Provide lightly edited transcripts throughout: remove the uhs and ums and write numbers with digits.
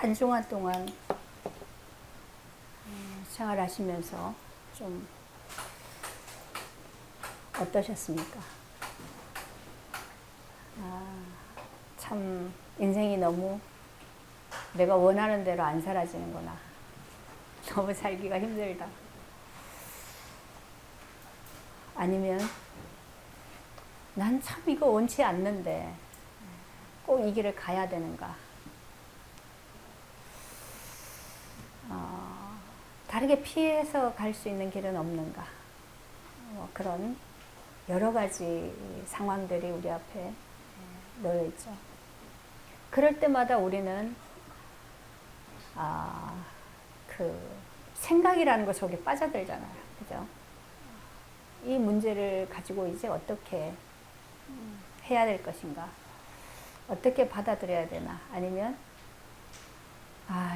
한 주간 동안 생활하시면서 좀 어떠셨습니까? 참 인생이 너무 내가 원하는 대로 안 사라지는구나. 너무 살기가 힘들다. 아니면 난 참 이거 원치 않는데 꼭 이 길을 가야 되는가. 다르게 피해서 갈 수 있는 길은 없는가. 그런 여러 가지 상황들이 우리 앞에 놓여 있죠. 그럴 때마다 우리는 그 생각이라는 것 속에 빠져들잖아요. 그죠? 이 문제를 가지고 이제 어떻게 해야 될 것인가? 어떻게 받아들여야 되나? 아니면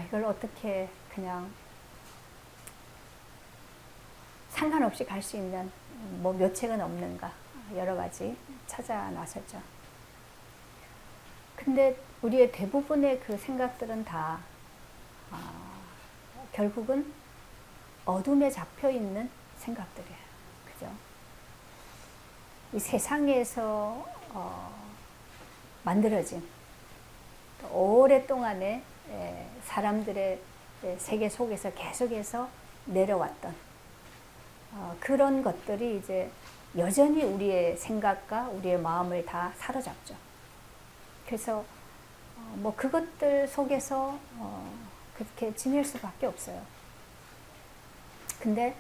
이걸 어떻게 그냥 상관없이 갈 수 있는 뭐 묘책은 없는가? 여러 가지 찾아 나섰죠. 근데 우리의 대부분의 그 생각들은 다 결국은 어둠에 잡혀 있는 생각들이에요. 그죠? 이 세상에서 만들어진 오랫동안의 사람들의 세계 속에서 계속해서 내려왔던 그런 것들이 이제 여전히 우리의 생각과 우리의 마음을 다 사로잡죠. 그래서 뭐 그것들 속에서 그렇게 지낼 수밖에 없어요. 근데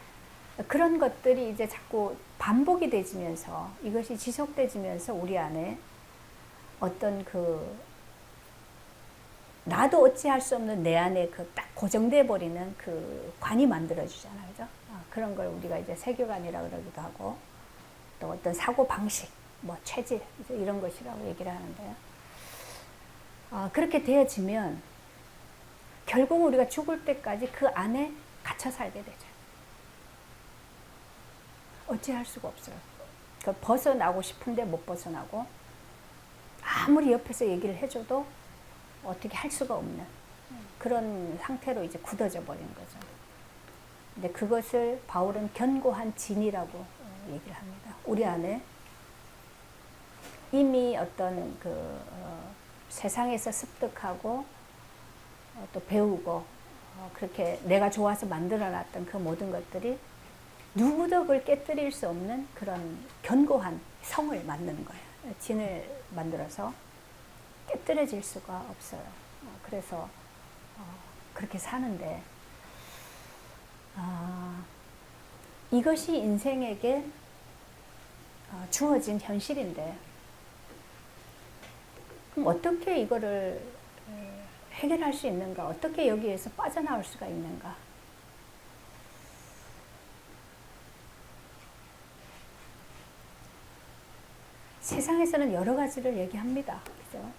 그런 것들이 이제 자꾸 반복이 되지면서 이것이 지속되지면서 우리 안에 어떤 나도 어찌할 수 없는 내 안에 그 딱 고정돼 버리는 그 관이 만들어지잖아요. 그죠? 그런 걸 우리가 이제 세계관이라고 그러기도 하고 또 어떤 사고 방식, 뭐 체질 이런 것이라고 얘기를 하는데요. 그렇게 되어지면 결국 우리가 죽을 때까지 그 안에 갇혀 살게 되죠. 어찌할 수가 없어요. 벗어나고 싶은데 못 벗어나고 아무리 옆에서 얘기를 해줘도 어떻게 할 수가 없는 그런 상태로 이제 굳어져 버린 거죠. 근데 그것을 바울은 견고한 진이라고 얘기를 합니다. 우리 안에 이미 어떤 세상에서 습득하고 또 배우고 그렇게 내가 좋아서 만들어놨던 그 모든 것들이 누구도 그걸 깨뜨릴 수 없는 그런 견고한 성을 만드는 거예요. 진을 만들어서 깨뜨려질 수가 없어요. 그래서 그렇게 사는데 이것이 인생에게 주어진 현실인데 그럼 어떻게 이거를 해결할 수 있는가? 어떻게 여기에서 빠져나올 수가 있는가? 세상에서는 여러 가지를 얘기합니다. 그죠?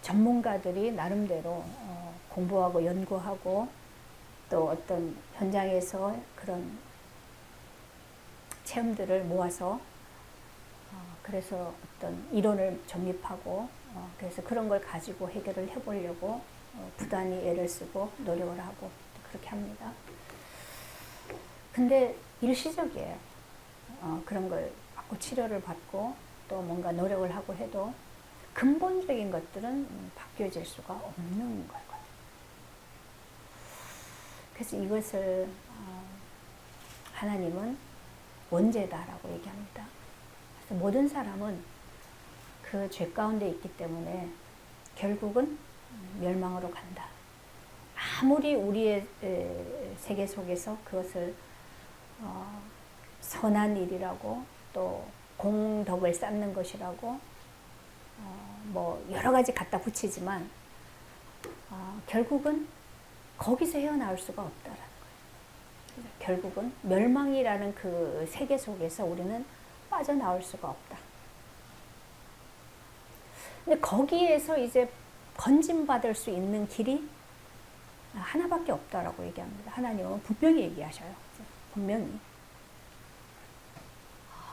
전문가들이 나름대로 공부하고 연구하고 또 어떤 현장에서 그런 체험들을 모아서 그래서 어떤 이론을 정립하고 그래서 그런 걸 가지고 해결을 해보려고 부단히 애를 쓰고 노력을 하고 그렇게 합니다. 근데 일시적이에요. 그런 걸 받고 치료를 받고 또 뭔가 노력을 하고 해도 근본적인 것들은 바뀌어질 수가 없는 거거든요. 그래서 이것을 하나님은 원죄다라고 얘기합니다. 그래서 모든 사람은 그 죄 가운데 있기 때문에 결국은 멸망으로 간다. 아무리 우리의 세계 속에서 그것을 선한 일이라고 또 공덕을 쌓는 것이라고 뭐 여러 가지 갖다 붙이지만 결국은 거기서 헤어나올 수가 없다라는 거예요. 결국은 멸망이라는 그 세계 속에서 우리는 빠져나올 수가 없다. 근데 거기에서 이제 건짐받을 수 있는 길이 하나밖에 없다라고 얘기합니다. 하나님은 분명히 얘기하셔요. 분명히.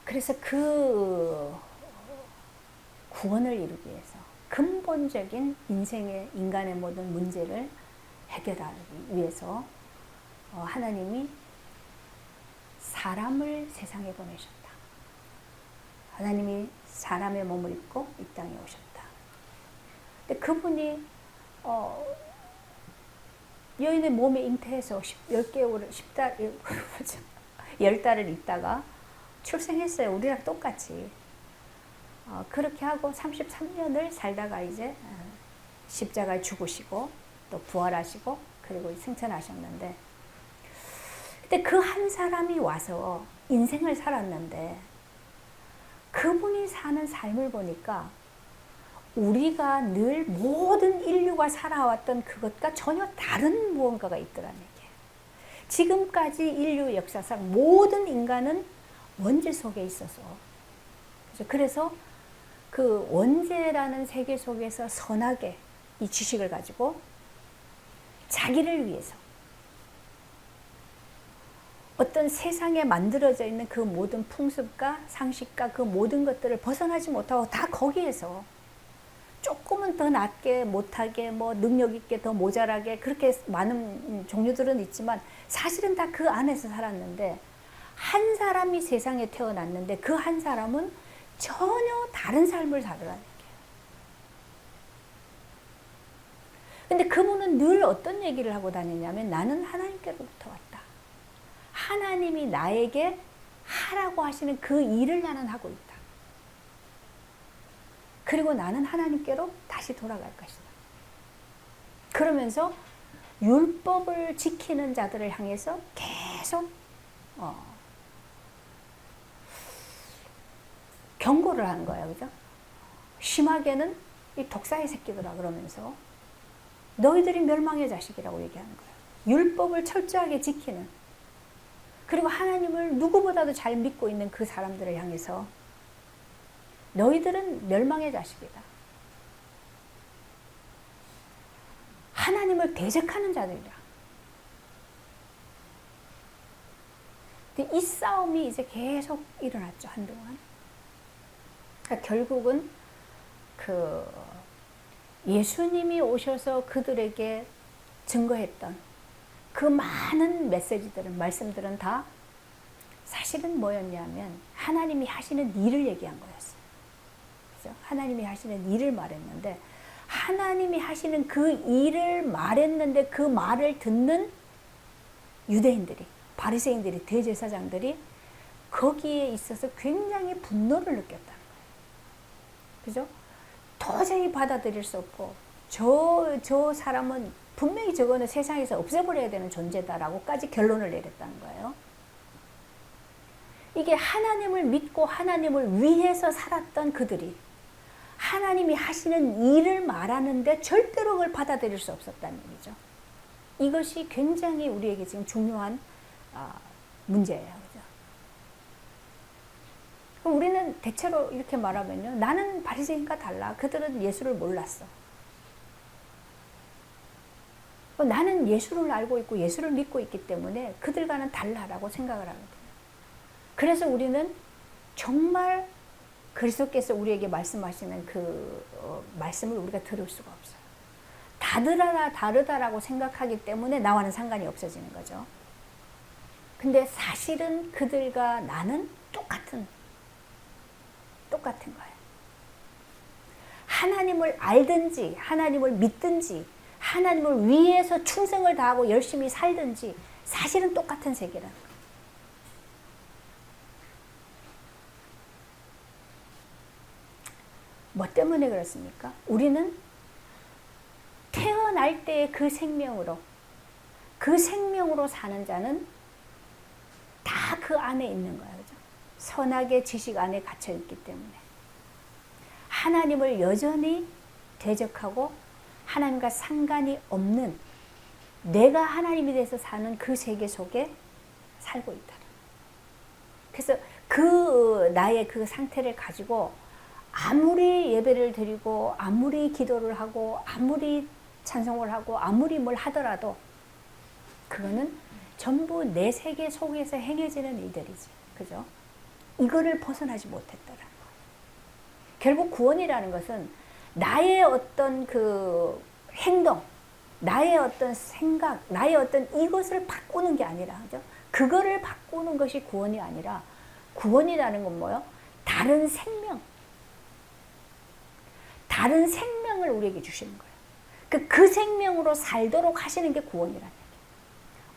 그래서 그 구원을 이루기 위해서 근본적인 인간의 모든 문제를 해결하기 위해서 하나님이 사람을 세상에 보내셨다. 하나님이 사람의 몸을 입고 이 땅에 오셨다. 근데 그분이 여인의 몸에 잉태해서 10개월, 10달을 있다가 출생했어요. 우리랑 똑같이. 그렇게 하고 33년을 살다가 이제 십자가에 죽으시고 또 부활하시고 그리고 승천하셨는데, 근데 그 한 사람이 와서 인생을 살았는데 그분이 사는 삶을 보니까 우리가 늘 모든 인류가 살아왔던 그것과 전혀 다른 무언가가 있더라는 얘기예요. 지금까지 인류 역사상 모든 인간은 원죄 속에 있어서, 그래서 그 원죄라는 세계 속에서 선하게 이 지식을 가지고 자기를 위해서 어떤 세상에 만들어져 있는 그 모든 풍습과 상식과 그 모든 것들을 벗어나지 못하고 다 거기에서 조금은 더 낫게, 못하게, 뭐 능력 있게, 더 모자라게 그렇게 많은 종류들은 있지만 사실은 다 그 안에서 살았는데, 한 사람이 세상에 태어났는데 그 한 사람은 전혀 다른 삶을 살으라는 얘기예요. 근데 그분은 늘 어떤 얘기를 하고 다니냐면, 나는 하나님께로부터 왔다. 하나님이 나에게 하라고 하시는 그 일을 나는 하고 있다. 그리고 나는 하나님께로 다시 돌아갈 것이다. 그러면서 율법을 지키는 자들을 향해서 계속 경고를 하는 거예요. 그죠? 심하게는 이 독사의 새끼들아 그러면서 너희들이 멸망의 자식이라고 얘기하는 거예요. 율법을 철저하게 지키는, 그리고 하나님을 누구보다도 잘 믿고 있는 그 사람들을 향해서 너희들은 멸망의 자식이다. 하나님을 대적하는 자들이라. 근데 이 싸움이 이제 계속 일어났죠, 한동안. 그러니까 결국은 그 예수님이 오셔서 그들에게 증거했던 그 많은 메시지들은, 말씀들은 다 사실은 뭐였냐면 하나님이 하시는 일을 얘기한 거였어요. 그죠? 하나님이 하시는 일을 말했는데, 하나님이 하시는 그 일을 말했는데 그 말을 듣는 유대인들이, 바리새인들이, 대제사장들이 거기에 있어서 굉장히 분노를 느꼈다는 거예요. 그죠? 도저히 받아들일 수 없고, 저 사람은 분명히 저거는 세상에서 없애버려야 되는 존재다라고까지 결론을 내렸다는 거예요. 이게 하나님을 믿고 하나님을 위해서 살았던 그들이 하나님이 하시는 일을 말하는데 절대로 그걸 받아들일 수 없었다는 얘기죠. 이것이 굉장히 우리에게 지금 중요한 문제예요. 그죠? 그럼 우리는 대체로 이렇게 말하면요, 나는 바리새인과 달라. 그들은 예수를 몰랐어. 나는 예수를 알고 있고 예수를 믿고 있기 때문에 그들과는 달라라고 생각을 하거든요. 그래서 우리는 정말 그리스도께서 우리에게 말씀하시는 그 말씀을 우리가 들을 수가 없어요. 다르다라고 생각하기 때문에 나와는 상관이 없어지는 거죠. 근데 사실은 그들과 나는 똑같은 거예요. 하나님을 알든지 하나님을 믿든지 하나님을 위해서 충성을 다하고 열심히 살든지 사실은 똑같은 세계라는 거예요. 뭐 때문에 그렇습니까? 우리는 태어날 때의 그 생명으로 사는 자는 다 그 안에 있는 거예요. 그죠? 선악의 지식 안에 갇혀 있기 때문에 하나님을 여전히 대적하고 하나님과 상관이 없는, 내가 하나님에 대해서 사는 그 세계 속에 살고 있다. 그래서 그 나의 그 상태를 가지고 아무리 예배를 드리고 아무리 기도를 하고 아무리 찬송을 하고 아무리 뭘 하더라도 그거는 전부 내 세계 속에서 행해지는 일들이지. 그죠? 이거를 벗어나지 못했다라는 거예요. 결국 구원이라는 것은 나의 어떤 그 행동, 나의 어떤 생각, 나의 어떤 이것을 바꾸는 게 아니라, 그죠? 그거를 바꾸는 것이 구원이 아니라, 구원이라는 건 뭐예요? 다른 생명, 다른 생명을 우리에게 주시는 거예요. 그 생명으로 살도록 하시는 게 구원이라는 얘기예요.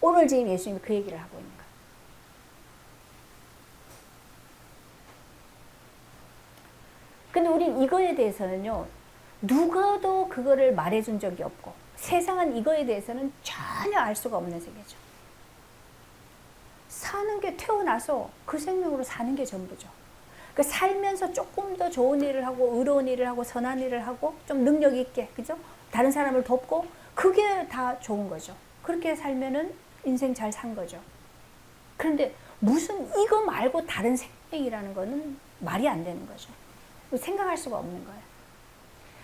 오늘 지금 예수님이 그 얘기를 하고 있는 거예요. 근데 우린 이거에 대해서는요, 누구도 그거를 말해준 적이 없고, 세상은 이거에 대해서는 전혀 알 수가 없는 세계죠. 사는 게 태어나서 그 생명으로 사는 게 전부죠. 그 살면서 조금 더 좋은 일을 하고, 의로운 일을 하고, 선한 일을 하고, 좀 능력 있게, 그죠? 다른 사람을 돕고, 그게 다 좋은 거죠. 그렇게 살면은 인생 잘 산 거죠. 그런데 무슨 이거 말고 다른 생명이라는 거는 말이 안 되는 거죠. 생각할 수가 없는 거예요.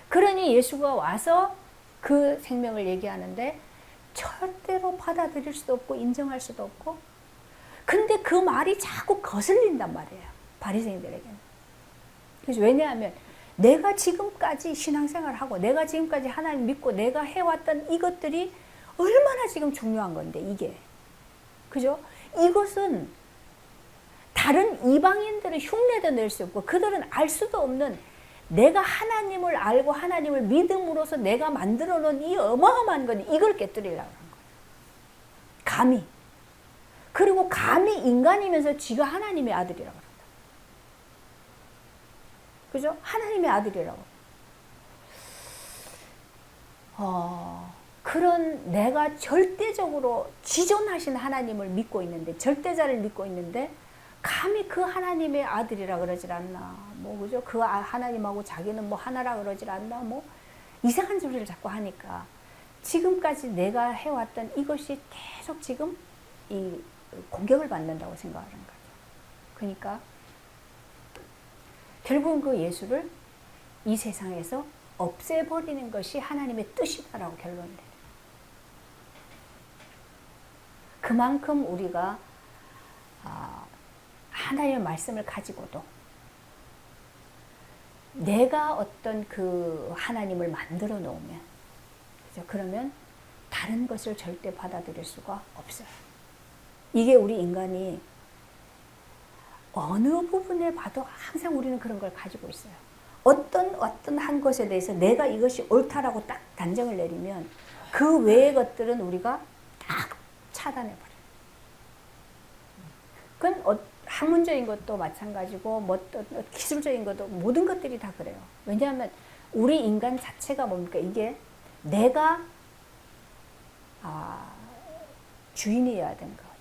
그러니 예수가 와서 그 생명을 얘기하는데 절대로 받아들일 수도 없고 인정할 수도 없고, 근데 그 말이 자꾸 거슬린단 말이에요, 바리새인들에게는. 그래서 왜냐하면 내가 지금까지 신앙생활을 하고 내가 지금까지 하나님 믿고 내가 해왔던 이것들이 얼마나 지금 중요한 건데, 이게, 그죠? 이것은 다른 이방인들은 흉내도 낼 수 없고 그들은 알 수도 없는, 내가 하나님을 알고 하나님을 믿음으로써 내가 만들어 놓은 이 어마어마한 건 이걸 깨뜨리려고 하는 거예요. 감히. 그리고 감히 인간이면서 지가 하나님의 아들이라고 한다. 그죠? 하나님의 아들이라고. 그런 내가 절대적으로 지존하신 하나님을 믿고 있는데, 절대자를 믿고 있는데 감히 그 하나님의 아들이라 그러질 않나, 뭐, 그죠? 그 하나님하고 자기는 뭐 하나라 그러질 않나, 뭐 이상한 소리를 자꾸 하니까 지금까지 내가 해왔던 이것이 계속 지금 이 공격을 받는다고 생각하는 거죠. 그러니까 결국은 그 예수를 이 세상에서 없애버리는 것이 하나님의 뜻이다라고 결론을 내요. 그만큼 우리가 하나님의 말씀을 가지고도 내가 어떤 그 하나님을 만들어 놓으면, 그죠? 그러면 다른 것을 절대 받아들일 수가 없어요. 이게 우리 인간이 어느 부분에 봐도 항상 우리는 그런 걸 가지고 있어요. 어떤 한 것에 대해서 내가 이것이 옳다라고 딱 단정을 내리면 그 외의 것들은 우리가 딱 차단해버려요. 그건 학문적인 것도 마찬가지고 뭐 기술적인 것도 모든 것들이 다 그래요. 왜냐하면 우리 인간 자체가 뭡니까? 이게 내가 주인이어야 되는 거거든.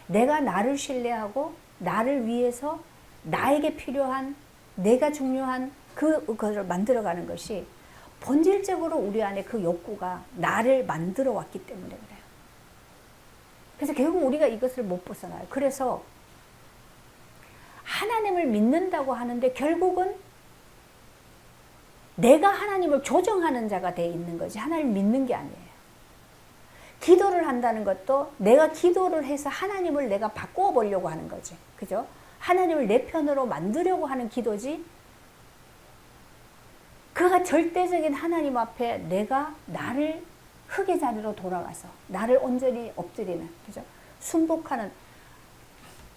내가 나를 신뢰하고 나를 위해서 나에게 필요한, 내가 중요한 그것을 만들어가는 것이 본질적으로 우리 안에 그 욕구가 나를 만들어 왔기 때문에 그래요. 그래서 결국 우리가 이것을 못 벗어나요. 그래서 하나님을 믿는다고 하는데 결국은 내가 하나님을 조정하는 자가 돼 있는 거지 하나님을 믿는 게 아니에요. 기도를 한다는 것도 내가 기도를 해서 하나님을 내가 바꾸어 보려고 하는 거지. 그죠? 하나님을 내 편으로 만들려고 하는 기도지, 그가 절대적인 하나님 앞에 내가 나를 흙의 자리로 돌아가서 나를 온전히 엎드리는, 그죠? 순복하는,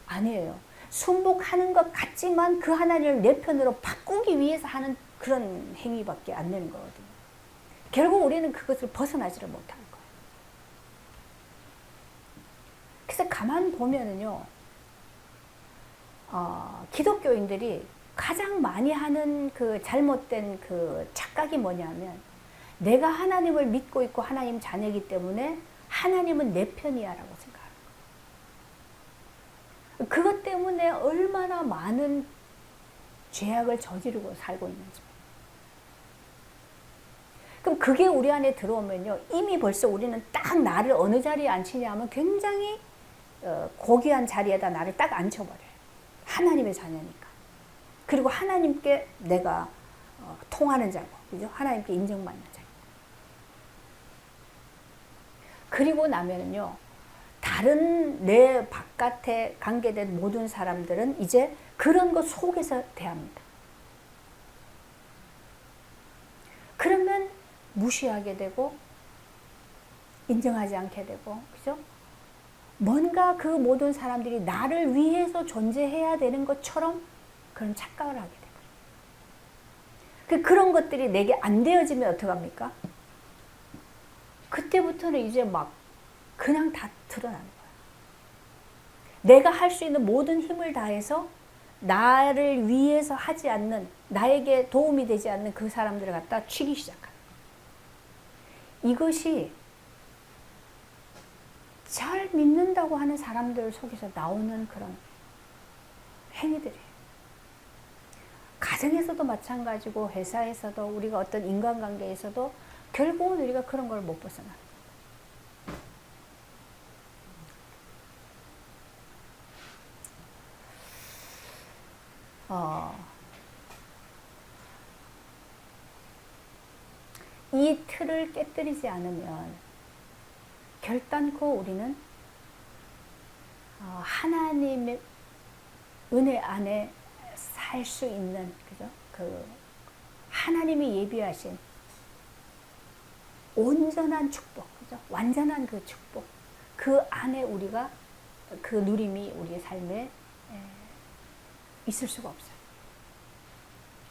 아니에요. 순복하는 것 같지만 그 하나님을 내 편으로 바꾸기 위해서 하는 그런 행위밖에 안 되는 거거든요. 결국 우리는 그것을 벗어나지를 못하는 거예요. 그래서 가만 보면은요, 기독교인들이 가장 많이 하는 그 잘못된 그 착각이 뭐냐면, 내가 하나님을 믿고 있고 하나님 자녀이기 때문에 하나님은 내 편이야라고 생각하는 거예요. 그것 때문에 얼마나 많은 죄악을 저지르고 살고 있는지. 그럼 그게 우리 안에 들어오면요, 이미 벌써 우리는 딱 나를 어느 자리에 앉히냐 하면 굉장히 고귀한 자리에다 나를 딱 앉혀버려요. 하나님의 자녀니까. 그리고 하나님께 내가 통하는 자고, 그죠? 하나님께 인정받는 자고. 그리고 나면은요, 다른 내 바깥에 관계된 모든 사람들은 이제 그런 것 속에서 대합니다. 무시하게 되고 인정하지 않게 되고, 그죠? 뭔가 그 모든 사람들이 나를 위해서 존재해야 되는 것처럼 그런 착각을 하게 되고, 그런 것들이 내게 안 되어지면 어떡합니까? 그때부터는 이제 막 그냥 다 드러나는 거야. 내가 할 수 있는 모든 힘을 다해서 나를 위해서 하지 않는, 나에게 도움이 되지 않는 그 사람들을 갖다 치기 시작하는 거야. 이것이 잘 믿는다고 하는 사람들 속에서 나오는 그런 행위들이에요. 가정에서도 마찬가지고 회사에서도 우리가 어떤 인간관계에서도 결국은 우리가 그런 걸 못 벗어나. 이 틀을 깨뜨리지 않으면 결단코 우리는 하나님의 은혜 안에 살 수 있는, 그죠? 그 하나님이 예비하신 온전한 축복, 그죠? 완전한 그 축복, 그 안에 우리가 그 누림이 우리의 삶에 있을 수가 없어요.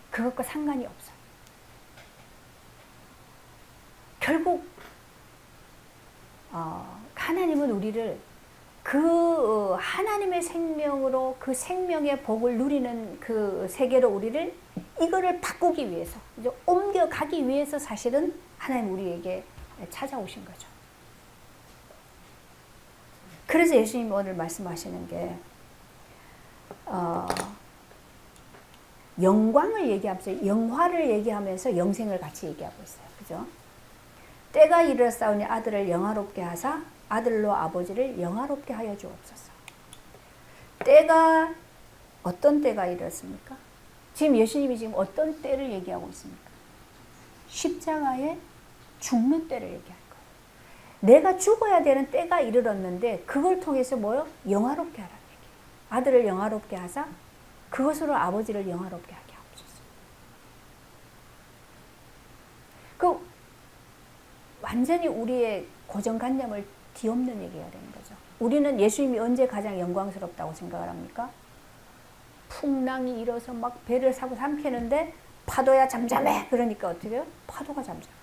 그것과 상관이 없어요. 결국 하나님은 우리를 그 하나님의 생명으로 그 생명의 복을 누리는 그 세계로 우리를 이거를 바꾸기 위해서, 이제 옮겨가기 위해서 사실은 하나님 우리에게 찾아오신 거죠. 그래서 예수님이 오늘 말씀하시는 게 영광을 얘기하면서, 영화를 얘기하면서 영생을 같이 얘기하고 있어요. 그죠? 때가 이르렀사오니 아들을 영화롭게 하사 아들로 아버지를 영화롭게 하여 주옵소서. 때가, 어떤 때가 이르렀습니까? 지금 예수님이 지금 어떤 때를 얘기하고 있습니까? 십자가에 죽는 때를 얘기할 거예요. 내가 죽어야 되는 때가 이르렀는데 그걸 통해서 뭐요? 영화롭게 하라는 얘기예요. 아들을 영화롭게 하사 그것으로 아버지를 영화롭게 하게 하옵소서. 그 완전히 우리의 고정관념을 뒤엎는 얘기가 되는 거죠. 우리는 예수님이 언제 가장 영광스럽다고 생각을 합니까? 풍랑이 일어서 막 배를 사고 삼키는데 파도야 잠잠해. 그러니까 어떻게 해요? 파도가 잠잠해.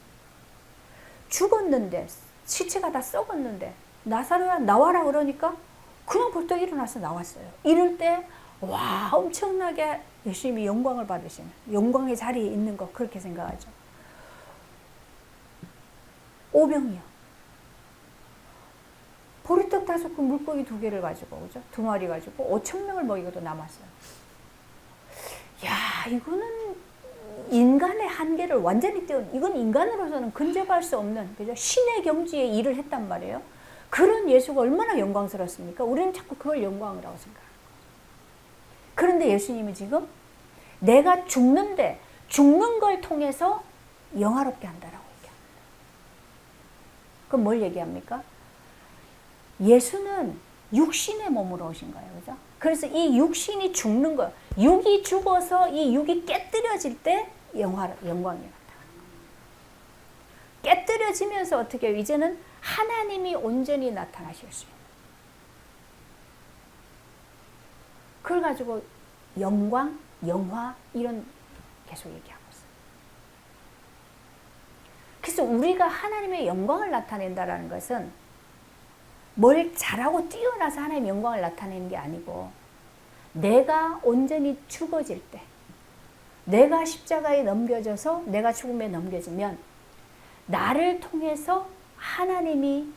죽었는데, 시체가 다 썩었는데 나사로야 나와라 그러니까 그냥 벌떡 일어나서 나왔어요. 이럴 때 와, 엄청나게 예수님이 영광을 받으시는, 영광의 자리에 있는 것, 그렇게 생각하죠. 오병이요. 보리떡 5그 물고기 2개를 가지고, 그죠? 2마리 가지고 5,000명을 먹이고도 남았어요. 야, 이거는 인간의 한계를 완전히 뛰어넘는, 이건 인간으로서는 근접할 수 없는, 그죠? 신의 경지에 일을 했단 말이에요. 그런 예수가 얼마나 영광스럽습니까? 우리는 자꾸 그걸 영광이라고 생각합니다. 그런데 예수님이 지금 내가 죽는데, 죽는 걸 통해서 영화롭게 한다라고 얘기합니다. 그럼 뭘 얘기합니까? 예수는 육신의 몸으로 오신 거예요. 그죠? 그래서 이 육신이 죽는 거예요. 육이 죽어서 이 육이 깨뜨려질 때 영광이 나타나는 거예요. 깨뜨려지면서 어떻게 해요? 이제는 하나님이 온전히 나타나실 수 있는. 그걸 가지고 영광, 영화 이런 계속 얘기하고 있어요. 그래서 우리가 하나님의 영광을 나타낸다는 것은 뭘 잘하고 뛰어나서 하나님의 영광을 나타내는 게 아니고, 내가 온전히 죽어질 때, 내가 십자가에 넘겨져서 내가 죽음에 넘겨지면 나를 통해서 하나님이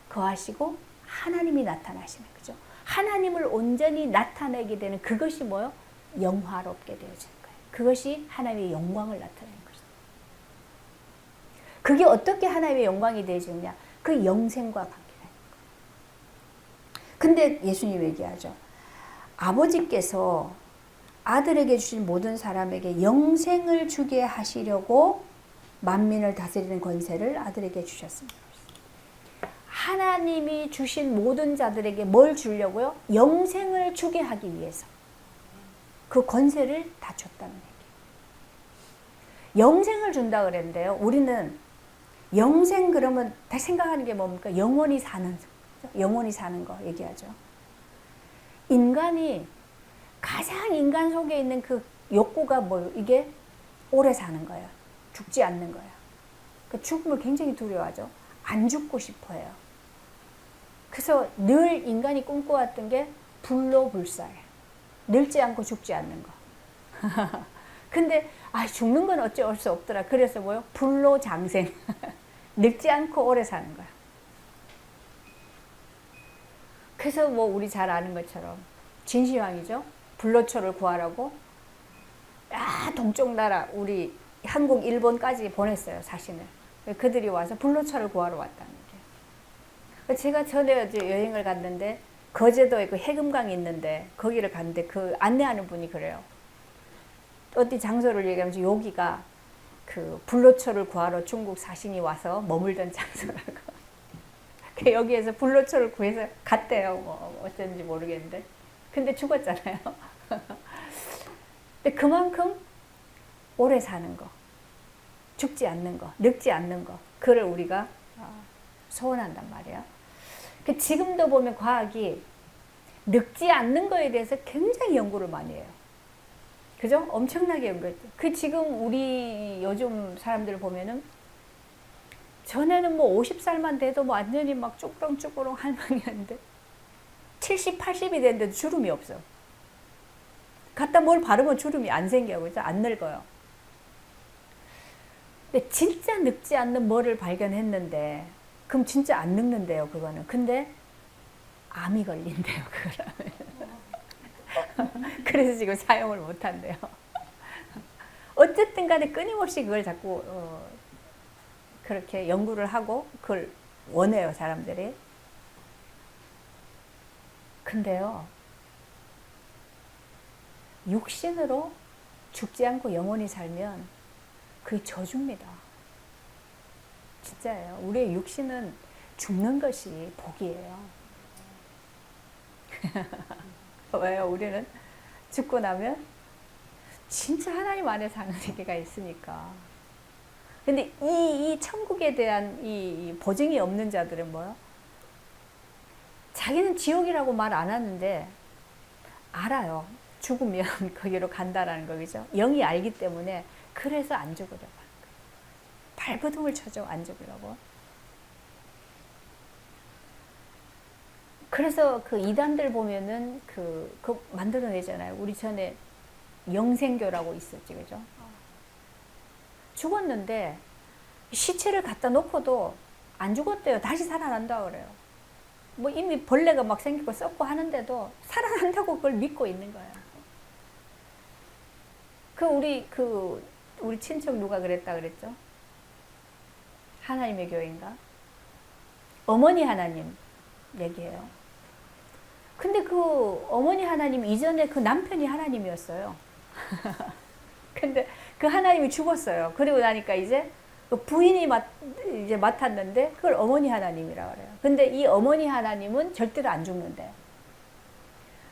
거하시고 하나님이 나타나시는 거죠. 하나님을 온전히 나타내게 되는 그것이 뭐요? 영화롭게 되어지는 거예요. 그것이 하나님의 영광을 나타내는 것이죠. 그게 어떻게 하나님의 영광이 되어지느냐? 그 영생과 관계가 있는 거예요. 근데 예수님 얘기하죠. 아버지께서 아들에게 주신 모든 사람에게 영생을 주게 하시려고 만민을 다스리는 권세를 아들에게 주셨습니다. 하나님이 주신 모든 자들에게 뭘 주려고요? 영생을 주게 하기 위해서 그 권세를 다 줬다는 얘기예요. 영생을 준다 그랬는데요. 우리는 영생 그러면 다 생각하는 게 뭡니까? 영원히 사는, 영원히 사는 거 얘기하죠. 인간이 가장 인간 속에 있는 그 욕구가 뭐 이게 오래 사는 거예요. 죽지 않는 거예요. 그 죽음을 굉장히 두려워하죠. 안 죽고 싶어요. 그래서 늘 인간이 꿈꿔왔던 게 불로불살, 늙지 않고 죽지 않는 거. 근데 죽는 건 어쩔 수 없더라. 그래서 뭐요? 불로장생, 늙지 않고 오래 사는 거야. 그래서 뭐 우리 잘 아는 것처럼 진시황이죠. 불로초를 구하라고 동쪽 나라 우리 한국, 일본까지 보냈어요. 사신을. 그들이 와서 불로초를 구하러 왔다는 게. 제가 전에 여행을 갔는데 거제도에 그 해금강이 있는데 거기를 갔는데 그 안내하는 분이 그래요. 어디 장소를 얘기하면서 여기가 그 불로초를 구하러 중국 사신이 와서 머물던 장소라고. 여기에서 불로초를 구해서 갔대요. 뭐 어쩐지 모르겠는데. 근데 죽었잖아요. 근데 그만큼 오래 사는 거, 죽지 않는 거, 늙지 않는 거, 그를 우리가 소원한단 말이야. 지금도 보면 과학이 늙지 않는 거에 대해서 굉장히 연구를 많이 해요. 그죠? 엄청나게 연구했죠. 지금 우리 요즘 사람들 보면은 전에는 뭐 50살만 돼도 뭐 완전히 막 쭈꾸렁쭈꾸렁 할망이었는데 70, 80이 됐는데도 주름이 없어. 갖다 뭘 바르면 주름이 안 생겨. 그죠? 안 늙어요. 근데 진짜 늙지 않는 뭐를 발견했는데 그럼 진짜 안 늙는데요, 그거는. 근데 암이 걸린대요, 그거라면. 그래서 지금 사용을 못 한대요. 어쨌든 간에 끊임없이 그걸 자꾸 그렇게 연구를 하고 그걸 원해요, 사람들이. 근데요, 육신으로 죽지 않고 영원히 살면 그게 저주입니다. 진짜예요. 우리의 육신은 죽는 것이 복이에요. 왜요? 우리는 죽고 나면 진짜 하나님 안에 사는 세계가 있으니까. 근데 이 천국에 대한 이 보증이 없는 자들은 뭐요? 자기는 지옥이라고 말 안 하는데 알아요. 죽으면 거기로 간다라는 거죠. 영이 알기 때문에 그래서 안 죽으려고 하는 거예요. 발버둥을 쳐줘, 안 죽으려고. 그래서 그 이단들 보면은 그 만들어내잖아요. 우리 전에 영생교라고 있었지, 그죠? 죽었는데 시체를 갖다 놓고도 안 죽었대요. 다시 살아난다 그래요. 뭐 이미 벌레가 막 생기고 썩고 하는데도 살아난다고 그걸 믿고 있는 거예요. 우리 친척 누가 그랬다 그랬죠? 하나님의 교회인가? 어머니 하나님 얘기해요. 근데 그 어머니 하나님 이전에 그 남편이 하나님이었어요. 근데 그 하나님이 죽었어요. 그리고 나니까 이제 그 부인이 이제 맡았는데 그걸 어머니 하나님이라고 그래요. 근데 이 어머니 하나님은 절대로 안 죽는데.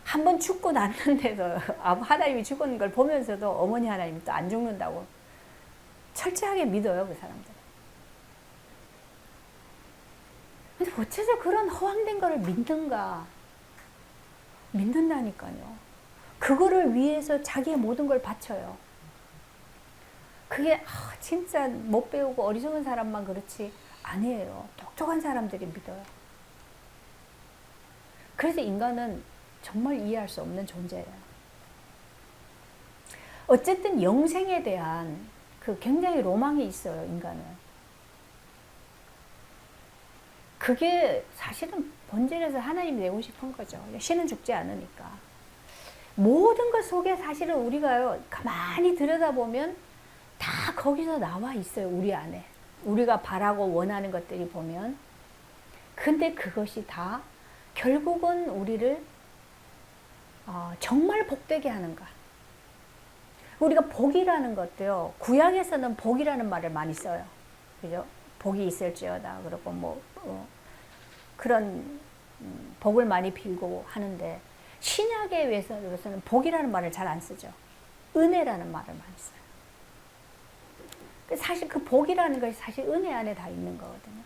한번 죽고 났는데도 하나님이 죽은 걸 보면서도 어머니 하나님이 또 안 죽는다고 철저하게 믿어요, 그 사람들. 근데 어째서 그런 허황된 거를 믿는가? 믿는다니까요. 그거를 위해서 자기의 모든 걸 바쳐요. 그게 진짜 못 배우고 어리석은 사람만 그렇지 아니에요. 똑똑한 사람들이 믿어요. 그래서 인간은 정말 이해할 수 없는 존재예요. 어쨌든 영생에 대한 그 굉장히 로망이 있어요, 인간은. 그게 사실은 본질에서 하나님이 내고 싶은 거죠. 신은 죽지 않으니까. 모든 것 속에 사실은 우리가요, 가만히 들여다보면 다 거기서 나와 있어요, 우리 안에. 우리가 바라고 원하는 것들이 보면. 근데 그것이 다 결국은 우리를 정말 복되게 하는가. 우리가 복이라는 것도요, 구약에서는 복이라는 말을 많이 써요. 그죠? 복이 있을지어다. 그리고 그런 복을 많이 빌고 하는데, 신약에 위해서는 복이라는 말을 잘 안 쓰죠. 은혜라는 말을 많이 써요. 사실 그 복이라는 것이 사실 은혜 안에 다 있는 거거든요.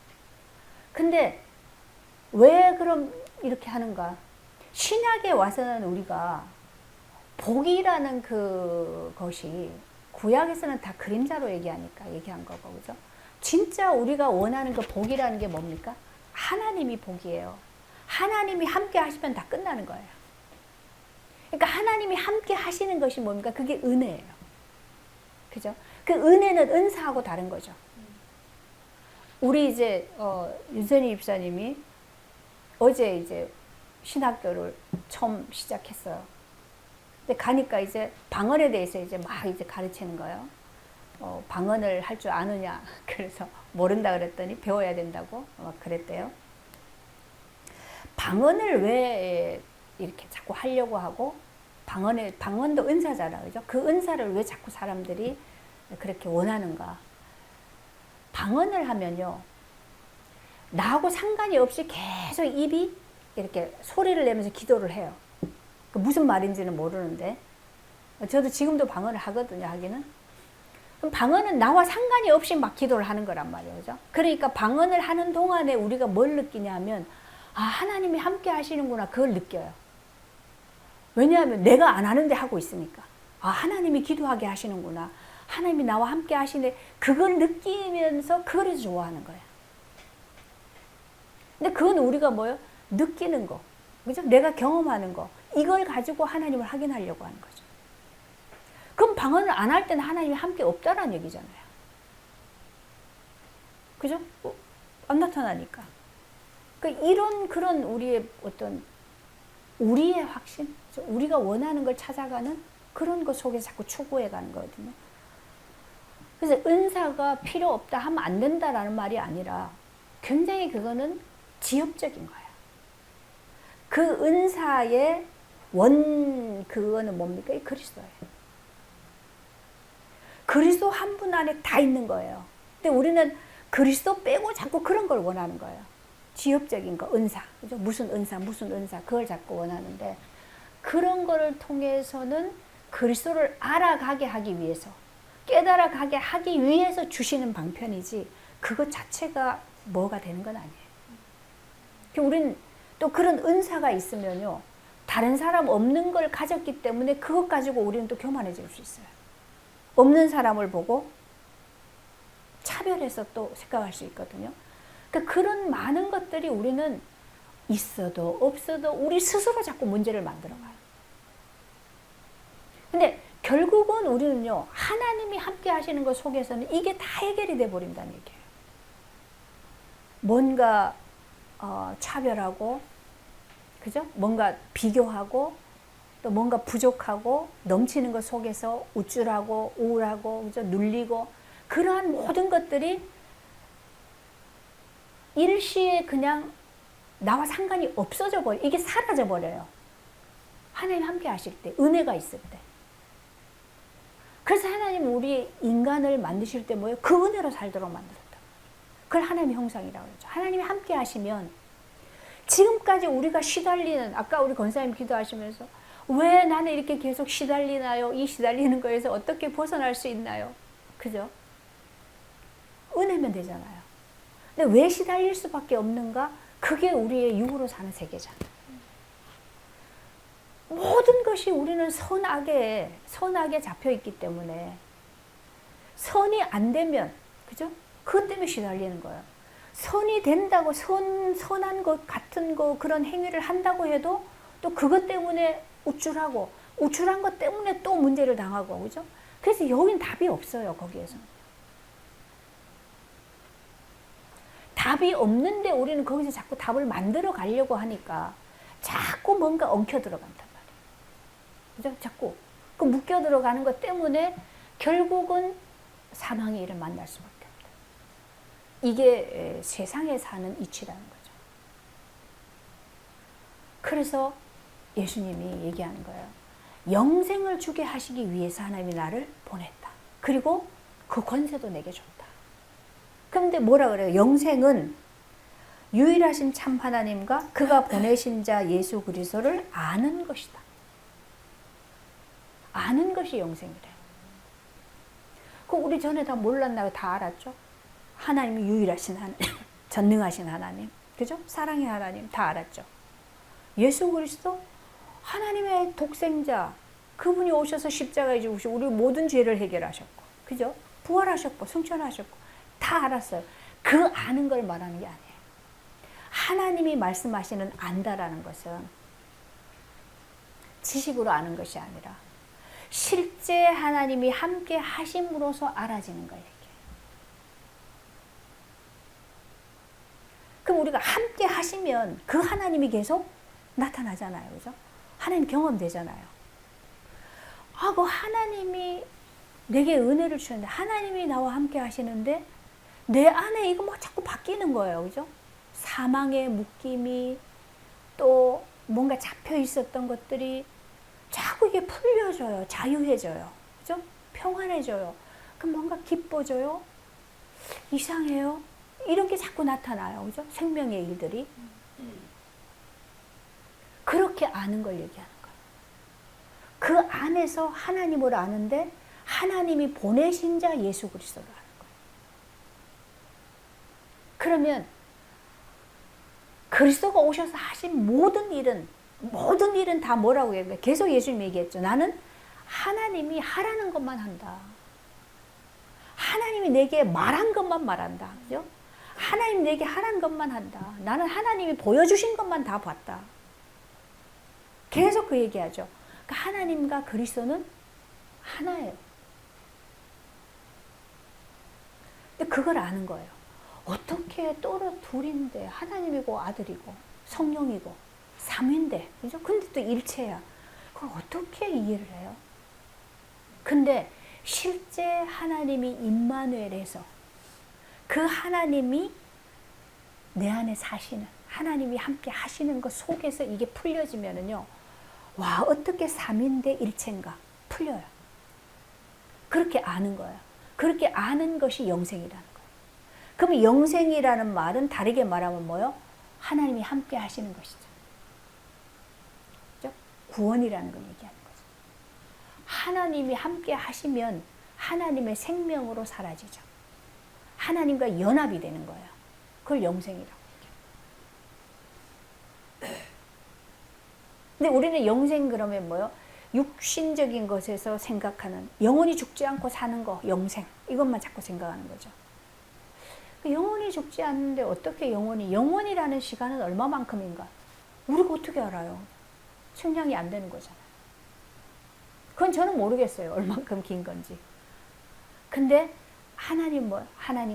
근데 왜 그럼 이렇게 하는가? 신약에 와서는 우리가 복이라는 그것이 구약에서는 다 그림자로 얘기한 거고, 그죠? 진짜 우리가 원하는 그 복이라는 게 뭡니까? 하나님이 복이에요. 하나님이 함께 하시면 다 끝나는 거예요. 그러니까 하나님이 함께 하시는 것이 뭡니까? 그게 은혜예요. 그죠? 그 은혜는 은사하고 다른 거죠. 우리 이제 윤선희 집사님이 어제 이제 신학교를 처음 시작했어요. 근데 가니까 이제 방언에 대해서 이제 막 이제 가르치는 거예요. 방언을 할 줄 아느냐? 그래서 모른다 그랬더니 배워야 된다고 막 그랬대요. 방언을 왜 이렇게 자꾸 하려고 하고, 방언도 은사잖아, 그죠? 그 은사를 왜 자꾸 사람들이 그렇게 원하는가? 방언을 하면요, 나하고 상관이 없이 계속 입이 이렇게 소리를 내면서 기도를 해요. 무슨 말인지는 모르는데, 저도 지금도 방언을 하거든요, 하기는. 그럼 방언은 나와 상관이 없이 막 기도를 하는 거란 말이에요, 그죠? 그러니까 방언을 하는 동안에 우리가 뭘 느끼냐면, 아, 하나님이 함께 하시는구나, 그걸 느껴요. 왜냐하면 내가 안 하는데 하고 있으니까. 아, 하나님이 기도하게 하시는구나. 하나님이 나와 함께 하시네. 그걸 느끼면서 그걸 좋아하는 거예요. 근데 그건 우리가 뭐예요? 느끼는 거. 그죠? 내가 경험하는 거. 이걸 가지고 하나님을 확인하려고 하는 거죠. 그럼 방언을 안 할 때는 하나님이 함께 없다라는 얘기잖아요. 그죠? 안 나타나니까. 그러니까 이런 그런 우리의 어떤 우리의 확신, 우리가 원하는 걸 찾아가는 그런 것 속에 자꾸 추구해 가는 거거든요. 그래서 은사가 필요 없다 하면 안 된다라는 말이 아니라 굉장히 그거는 지엽적인 거예요. 그 은사의 그거는 뭡니까? 이 그리스도예요. 그리스도 한 분 안에 다 있는 거예요. 근데 우리는 그리스도 빼고 자꾸 그런 걸 원하는 거예요. 지엽적인 거, 은사. 그죠? 무슨 은사, 그걸 자꾸 원하는데, 그런 거를 통해서는 그리스도를 알아가게 하기 위해서, 깨달아가게 하기 위해서 주시는 방편이지, 그것 자체가 뭐가 되는 건 아니에요. 우리는 또 그런 은사가 있으면요, 다른 사람 없는 걸 가졌기 때문에 그것 가지고 우리는 또 교만해질 수 있어요. 없는 사람을 보고 차별해서 또 생각할 수 있거든요. 그러니까 그런 많은 것들이 우리는 있어도 없어도 우리 스스로 자꾸 문제를 만들어가요. 근데 결국은 우리는요, 하나님이 함께 하시는 것 속에서는 이게 다 해결이 돼 버린다는 얘기예요. 뭔가 차별하고, 그죠? 뭔가 비교하고, 또 뭔가 부족하고 넘치는 것 속에서 우쭐하고 우울하고, 그죠? 눌리고, 그러한 모든 것들이 일시에 그냥 나와 상관이 없어져 버려. 이게 사라져 버려요. 하나님 함께 하실 때, 은혜가 있을 때. 그래서 하나님 우리 인간을 만드실 때 뭐예요? 그 은혜로 살도록 만들었다. 그걸 하나님의 형상이라고 그러죠. 하나님이 함께 하시면 지금까지 우리가 시달리는, 아까 우리 권사님 기도하시면서 왜 나는 이렇게 계속 시달리나요? 이 시달리는 거에서 어떻게 벗어날 수 있나요? 그죠? 은혜면 되잖아요. 근데 왜 시달릴 수밖에 없는가? 그게 우리의 육으로 사는 세계잖아요. 모든 것이 우리는 선악에 잡혀 있기 때문에, 선이 안 되면, 그죠? 그것 때문에 시달리는 거예요. 선이 된다고, 선한 것 같은 거, 그런 행위를 한다고 해도 또 그것 때문에 우쭐한 것 때문에 또 문제를 당하고, 그죠? 그래서 여긴 답이 없어요, 거기에서. 답이 없는데 우리는 거기서 자꾸 답을 만들어 가려고 하니까 자꾸 뭔가 엉켜 들어간단 말이에요. 그죠? 자꾸 그 묶여 들어가는 것 때문에 결국은 사망의 일을 만날 수밖에 없다. 이게 세상에 사는 이치라는 거죠. 그래서 예수님이 얘기하는 거예요. 영생을 주게 하시기 위해서 하나님이 나를 보냈다. 그리고 그 권세도 내게 줬다. 그런데 뭐라 그래요? 영생은 유일하신 참 하나님과 그가 보내신 자 예수 그리스도를 아는 것이다. 아는 것이 영생이래요. 그 우리 전에 다 몰랐나요? 다 알았죠? 하나님이 유일하신 하나님, 전능하신 하나님, 그죠? 사랑의 하나님 다 알았죠? 예수 그리스도 하나님의 독생자, 그분이 오셔서 십자가에 죽으시고 우리 모든 죄를 해결하셨고, 그죠? 부활하셨고 승천하셨고 다 알았어요. 그 아는 걸 말하는 게 아니에요. 하나님이 말씀하시는 안다라는 것은 지식으로 아는 것이 아니라 실제 하나님이 함께 하심으로써 알아지는 거예요. 그럼 우리가 함께 하시면 그 하나님이 계속 나타나잖아요. 그죠? 하나님 경험되잖아요. 아, 그 하나님이 내게 은혜를 주는데 하나님이 나와 함께 하시는데 내 안에 이거 뭐 자꾸 바뀌는 거예요. 그죠? 사망의 묶임이 또 뭔가 잡혀 있었던 것들이 자꾸 이게 풀려져요. 자유해져요. 그죠? 평안해져요. 그럼 뭔가 기뻐져요. 이상해요. 이런 게 자꾸 나타나요. 그죠? 생명의 일들이. 그렇게 아는 걸 얘기하는 거예요. 그 안에서 하나님을 아는데 하나님이 보내신 자 예수 그리스도를 아는 거예요. 그러면 그리스도가 오셔서 하신 모든 일은 다 뭐라고 얘기해요? 계속 예수님 얘기했죠. 나는 하나님이 하라는 것만 한다. 하나님이 내게 말한 것만 말한다. 그죠? 하나님 내게 하라는 것만 한다. 나는 하나님이 보여주신 것만 다 봤다. 계속 그 얘기하죠. 그러니까 하나님과 그리스도는 하나예요. 근데 그걸 아는 거예요. 어떻게 또로 둘인데 하나님이고 아들이고 성령이고 삼위인데, 그죠? 근데 또 일체야. 그걸 어떻게 이해를 해요? 근데 실제 하나님이 임마누엘에서 그 하나님이 내 안에 사시는, 하나님이 함께 하시는 것 속에서 이게 풀려지면은요, 와, 어떻게 삼위인데 일체인가? 풀려요. 그렇게 아는 거예요. 그렇게 아는 것이 영생이라는 거예요. 그러면 영생이라는 말은 다르게 말하면 뭐예요? 하나님이 함께 하시는 것이죠. 그죠? 구원이라는 걸 얘기하는 거죠. 하나님이 함께 하시면 하나님의 생명으로 사라지죠. 하나님과 연합이 되는 거예요. 그걸 영생이라고 얘기해요. 근데 우리는 영생 그러면 뭐예요? 육신적인 것에서 생각하는, 영원히 죽지 않고 사는 거, 영생, 이것만 자꾸 생각하는 거죠. 영원히 죽지 않는데 어떻게 영원이라는 시간은 얼마만큼인가? 우리가 어떻게 알아요? 측량이 안 되는 거잖아요. 그건 저는 모르겠어요. 얼만큼 긴 건지. 근데 하나님과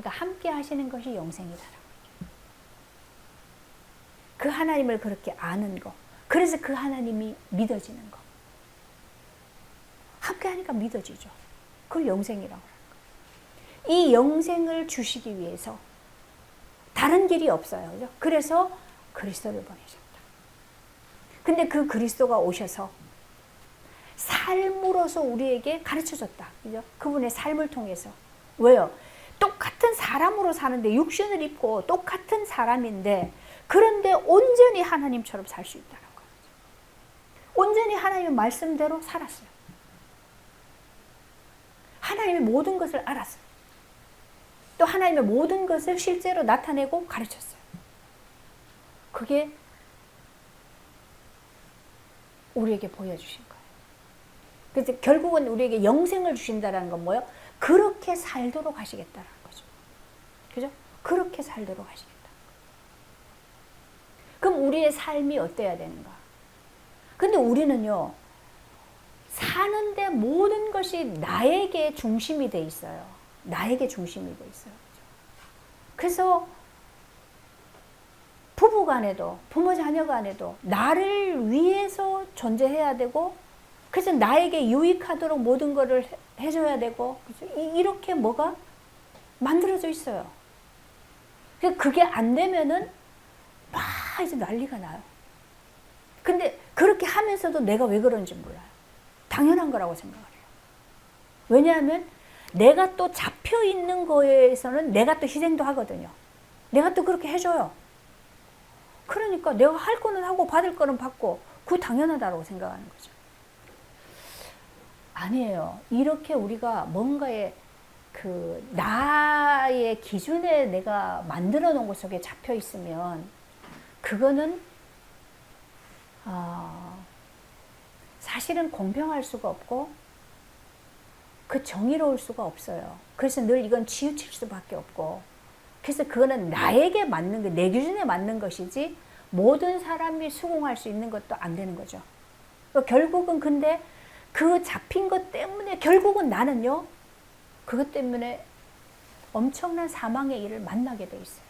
함께 하시는 것이 영생이다라고. 그 하나님을 그렇게 아는 거. 그래서 그 하나님이 믿어지는 거. 함께 하니까 믿어지죠. 그걸 영생이라고 하는 거예요. 이 영생을 주시기 위해서 다른 길이 없어요. 그죠? 그래서 그리스도를 보내셨다. 근데 그 그리스도가 오셔서 삶으로서 우리에게 가르쳐줬다. 그죠? 그분의 삶을 통해서. 왜요? 똑같은 사람으로 사는데 육신을 입고 똑같은 사람인데 그런데 온전히 하나님처럼 살 수 있다는 거죠. 온전히 하나님의 말씀대로 살았어요. 하나님의 모든 것을 알았어요. 또 하나님의 모든 것을 실제로 나타내고 가르쳤어요. 그게 우리에게 보여주신 거예요. 그래서 결국은 우리에게 영생을 주신다는 건 뭐예요? 그렇게 살도록 하시겠다는 거죠. 그죠? 그렇게 살도록 하시겠다. 그럼 우리의 삶이 어때야 되는가? 근데 우리는요, 사는데 모든 것이 나에게 중심이 돼 있어요. 나에게 중심이 돼 있어요. 그래서 부부 간에도, 부모 자녀 간에도 나를 위해서 존재해야 되고, 그래서 나에게 유익하도록 모든 것을 해줘야 되고, 이렇게 뭐가 만들어져 있어요. 그게 안 되면은 막 이제 난리가 나요. 근데 그렇게 하면서도 내가 왜 그런지 몰라요. 당연한 거라고 생각을 해요. 왜냐하면 내가 또 잡혀 있는 거에서는 내가 또 희생도 하거든요. 내가 또 그렇게 해줘요. 그러니까 내가 할 거는 하고 받을 거는 받고, 그거 당연하다고 생각하는 거죠. 아니에요. 이렇게 우리가 뭔가에 그 나의 기준에 내가 만들어 놓은 것 속에 잡혀 있으면 그거는 사실은 공평할 수가 없고 그 정의로울 수가 없어요. 그래서 늘 이건 치우칠 수밖에 없고, 그래서 그거는 나에게 맞는 거, 내 기준에 맞는 것이지 모든 사람이 수긍할 수 있는 것도 안 되는 거죠. 결국은 근데 그 잡힌 것 때문에 결국은 나는요, 그것 때문에 엄청난 사망의 일을 만나게 돼 있어요.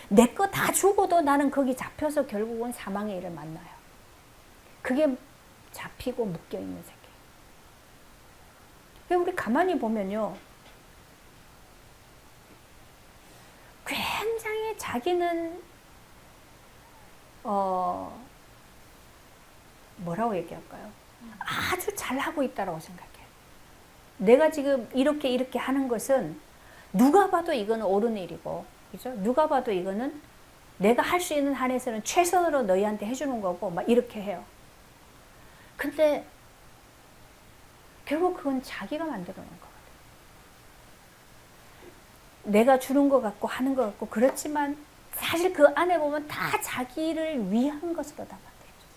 내 거 다 주고도 나는 거기 잡혀서 결국은 사망의 일을 만나요. 그게 잡히고 묶여 있는 세계. 우리 가만히 보면요, 굉장히 자기는 뭐라고 얘기할까요? 아주 잘하고 있다고 생각해요. 내가 지금 이렇게 하는 것은 누가 봐도 이거는 옳은 일이고, 그죠? 누가 봐도 이거는 내가 할 수 있는 한에서는 최선으로 너희한테 해주는 거고, 막 이렇게 해요. 근데 결국 그건 자기가 만들어 놓은 거거든요. 내가 주는 것 같고 하는 것 같고 그렇지만 사실 그 안에 보면 다 자기를 위한 것으로 다 만들어져.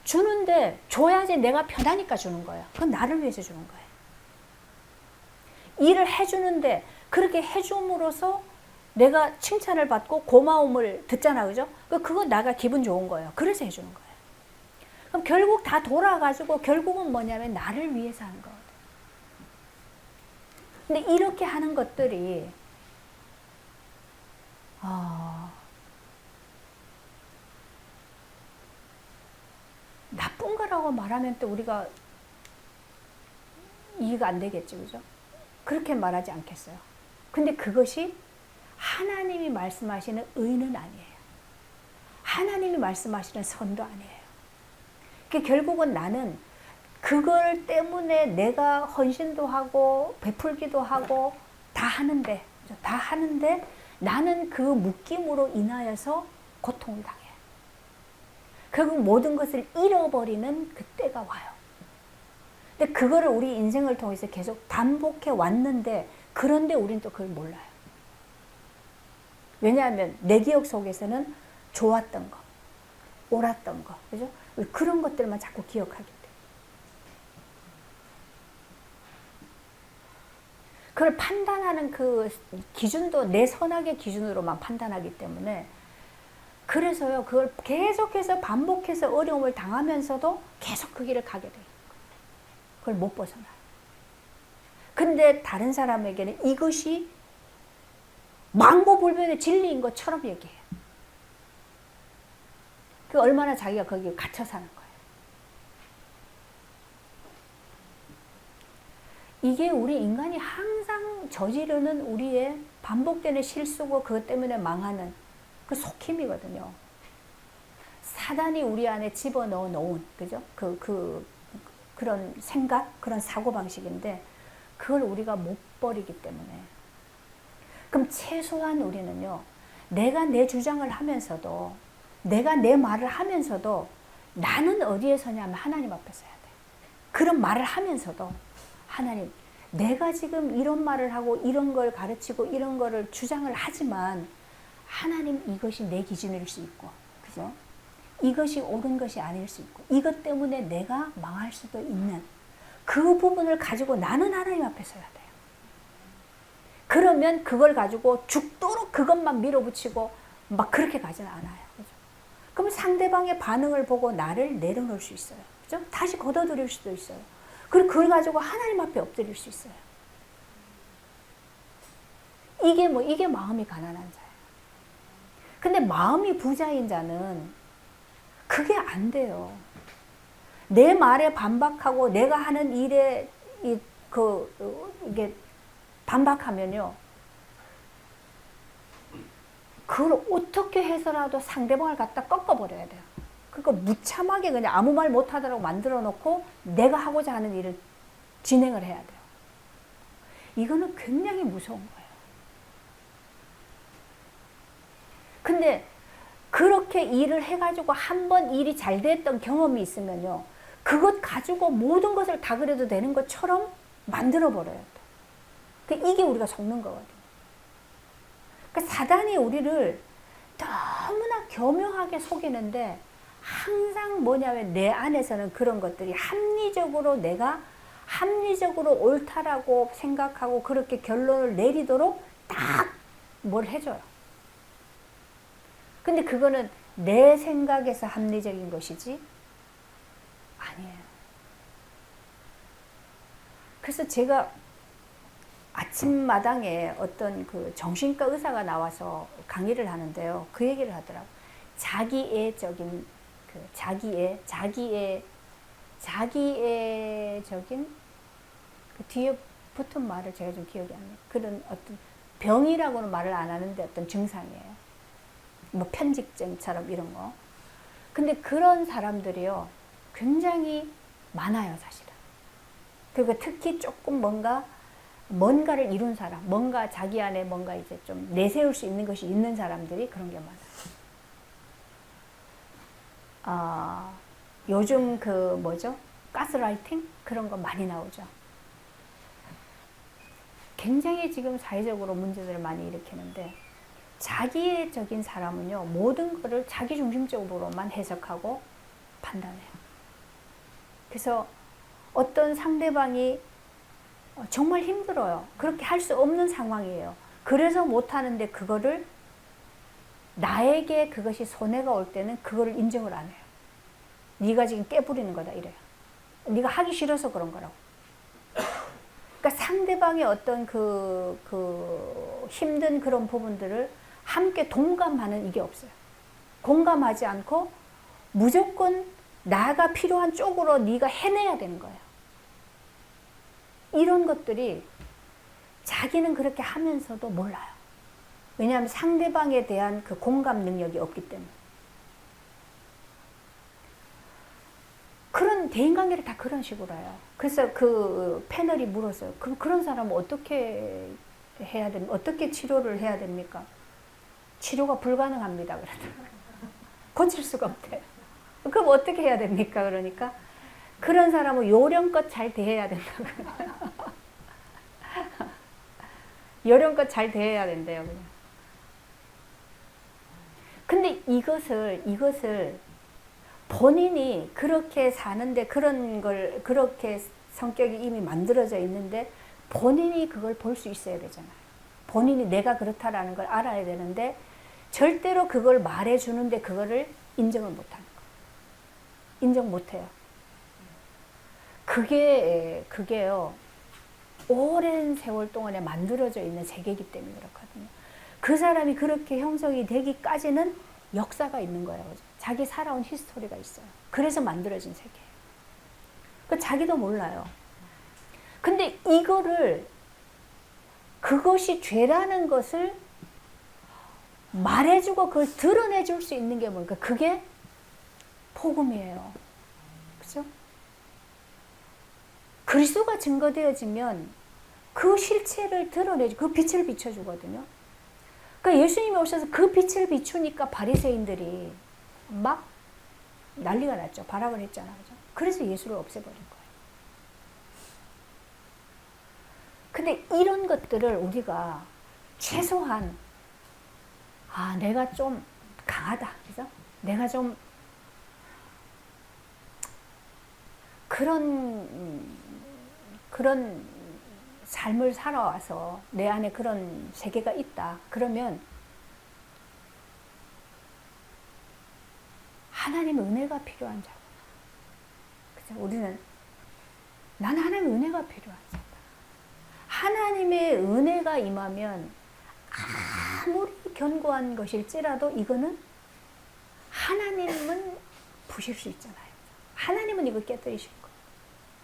주는데 줘야지 내가 편하니까 주는 거예요. 그건 나를 위해서 주는 거예요. 일을 해주는데 그렇게 해줌으로써 내가 칭찬을 받고 고마움을 듣잖아, 그죠? 그거 나가 기분 좋은 거예요. 그래서 해주는 거예요. 그럼 결국 다 돌아가지고 결국은 뭐냐면 나를 위해서 하는 거거든. 근데 이렇게 하는 것들이 나쁜 거라고 말하면 또 우리가 이해가 안 되겠지, 그죠? 그렇게 말하지 않겠어요. 근데 그것이 하나님이 말씀하시는 의는 아니에요. 하나님이 말씀하시는 선도 아니에요. 그러니까 결국은 나는 그걸 때문에 내가 헌신도 하고 베풀기도 하고 다 하는데 나는 그 묶임으로 인하여서 고통을 당해. 결국 모든 것을 잃어버리는 그때가 와요. 근데 그거를 우리 인생을 통해서 계속 반복해 왔는데, 그런데 우린 또 그걸 몰라요. 왜냐하면 내 기억 속에서는 좋았던 거, 옳았던 거, 그죠? 그런 것들만 자꾸 기억하게 돼. 그걸 판단하는 그 기준도 내 선악의 기준으로만 판단하기 때문에, 그래서요, 그걸 계속해서 반복해서 어려움을 당하면서도 계속 그 길을 가게 돼요. 그걸 못 벗어나요. 근데 다른 사람에게는 이것이 망고불변의 진리인 것처럼 얘기해요. 그 얼마나 자기가 거기에 갇혀 사는 거예요. 이게 우리 인간이 항상 저지르는 우리의 반복되는 실수고 그것 때문에 망하는 그 속힘이거든요. 사단이 우리 안에 집어넣어 놓은, 그죠? 그런 생각, 그런 사고방식인데, 그걸 우리가 못 버리기 때문에. 그럼 최소한 우리는요, 내가 내 주장을 하면서도, 내가 내 말을 하면서도, 나는 어디에 서냐면 하나님 앞에 서야 돼. 그런 말을 하면서도, 하나님, 내가 지금 이런 말을 하고, 이런 걸 가르치고, 이런 거를 주장을 하지만, 하나님, 이것이 내 기준일 수 있고, 그죠? 이것이 옳은 것이 아닐 수 있고, 이것 때문에 내가 망할 수도 있는 그 부분을 가지고 나는 하나님 앞에 서야 돼요. 그러면 그걸 가지고 죽도록 그것만 밀어붙이고 막 그렇게 가지는 않아요. 그죠? 그럼 상대방의 반응을 보고 나를 내려놓을 수 있어요. 그죠? 다시 걷어들일 수도 있어요. 그리고 그걸 가지고 하나님 앞에 엎드릴 수 있어요. 이게 마음이 가난한 자예요. 근데 마음이 부자인 자는 그게 안 돼요. 내 말에 반박하고 내가 하는 일에 이게 반박하면요, 그걸 어떻게 해서라도 상대방을 갖다 꺾어버려야 돼요. 그러니까 무참하게 그냥 아무 말 못하도록 만들어 놓고 내가 하고자 하는 일을 진행을 해야 돼요. 이거는 굉장히 무서운 거예요. 근데 그렇게 일을 해가지고 한 번 일이 잘 됐던 경험이 있으면요, 그것 가지고 모든 것을 다 그래도 되는 것처럼 만들어버려요. 이게 우리가 속는 거거든요. 그러니까 사단이 우리를 너무나 교묘하게 속이는데 항상 뭐냐면 내 안에서는 그런 것들이 내가 합리적으로 옳다라고 생각하고 그렇게 결론을 내리도록 딱 뭘 해줘요. 근데 그거는 내 생각에서 합리적인 것이지 아니에요. 그래서 제가 아침마당에 어떤 그 정신과 의사가 나와서 강의를 하는데요. 그 얘기를 하더라고요. 자기애적인 자기애적인 그 뒤에 붙은 말을 제가 좀 기억이 안 나요. 그런 어떤 병이라고는 말을 안 하는데 어떤 증상이에요. 뭐 편집증처럼 이런 거. 근데 그런 사람들이요. 굉장히 많아요, 사실은. 그리고 특히 조금 뭔가를 이룬 사람, 뭔가 자기 안에 뭔가 이제 좀 내세울 수 있는 것이 있는 사람들이 그런 게 많아요. 요즘 가스라이팅? 그런 거 많이 나오죠. 굉장히 지금 사회적으로 문제들을 많이 일으키는데, 자기애적인 사람은요, 모든 거를 자기중심적으로만 해석하고 판단해요. 그래서 어떤 상대방이 정말 힘들어요. 그렇게 할 수 없는 상황이에요. 그래서 못하는데 그거를 나에게 그것이 손해가 올 때는 그거를 인정을 안 해요. 네가 지금 깨부리는 거다 이래요. 네가 하기 싫어서 그런 거라고. 그러니까 상대방의 어떤 그 힘든 그런 부분들을 함께 동감하는 이게 없어요. 공감하지 않고 무조건 나가 필요한 쪽으로 네가 해내야 되는 거예요. 이런 것들이 자기는 그렇게 하면서도 몰라요. 왜냐하면 상대방에 대한 그 공감 능력이 없기 때문에. 그런 대인관계를 다 그런 식으로 해요. 그래서 그 패널이 물었어요. 그런 사람은 어떻게 해야 됩니까? 어떻게 치료를 해야 됩니까? 치료가 불가능합니다. 그러더라고요. 고칠 수가 없대요. 그럼 어떻게 해야 됩니까? 그러니까 그런 사람은 요령껏 잘 대해야 된다고. 요령껏 잘 대해야 된대요. 그냥. 근데 이것을 본인이 그렇게 사는데 그렇게 성격이 이미 만들어져 있는데 본인이 그걸 볼 수 있어야 되잖아요. 본인이 내가 그렇다라는 걸 알아야 되는데 절대로 그걸 말해주는데 그거를 인정을 못하는 거예요. 인정 못해요. 그게요, 오랜 세월 동안에 만들어져 있는 세계이기 때문에 그렇거든요. 그 사람이 그렇게 형성이 되기까지는 역사가 있는 거예요. 자기 살아온 히스토리가 있어요. 그래서 만들어진 세계예요. 자기도 몰라요. 근데 그것이 죄라는 것을 말해주고 그걸 드러내줄 수 있는 게 뭘까? 그게 복음이에요. 그죠? 그리스도가 증거되어지면 그 실체를 드러내주, 그 빛을 비춰주거든요. 그러니까 예수님이 오셔서 그 빛을 비추니까 바리새인들이 막 난리가 났죠. 발악을 했잖아요. 그죠? 그래서 예수를 없애버린 거예요. 근데 이런 것들을 우리가 최소한 내가 좀 강하다. 그죠? 내가 좀 그런 삶을 살아와서 내 안에 그런 세계가 있다. 그러면 하나님의 은혜가 필요한 자구나. 그죠? 우리는 나는 하나님의 은혜가 필요한 자다. 하나님의 은혜가 임하면 아무리 견고한 것일지라도 이거는 하나님은 부실 수 있잖아요. 하나님은 이걸 깨뜨리실 거예요.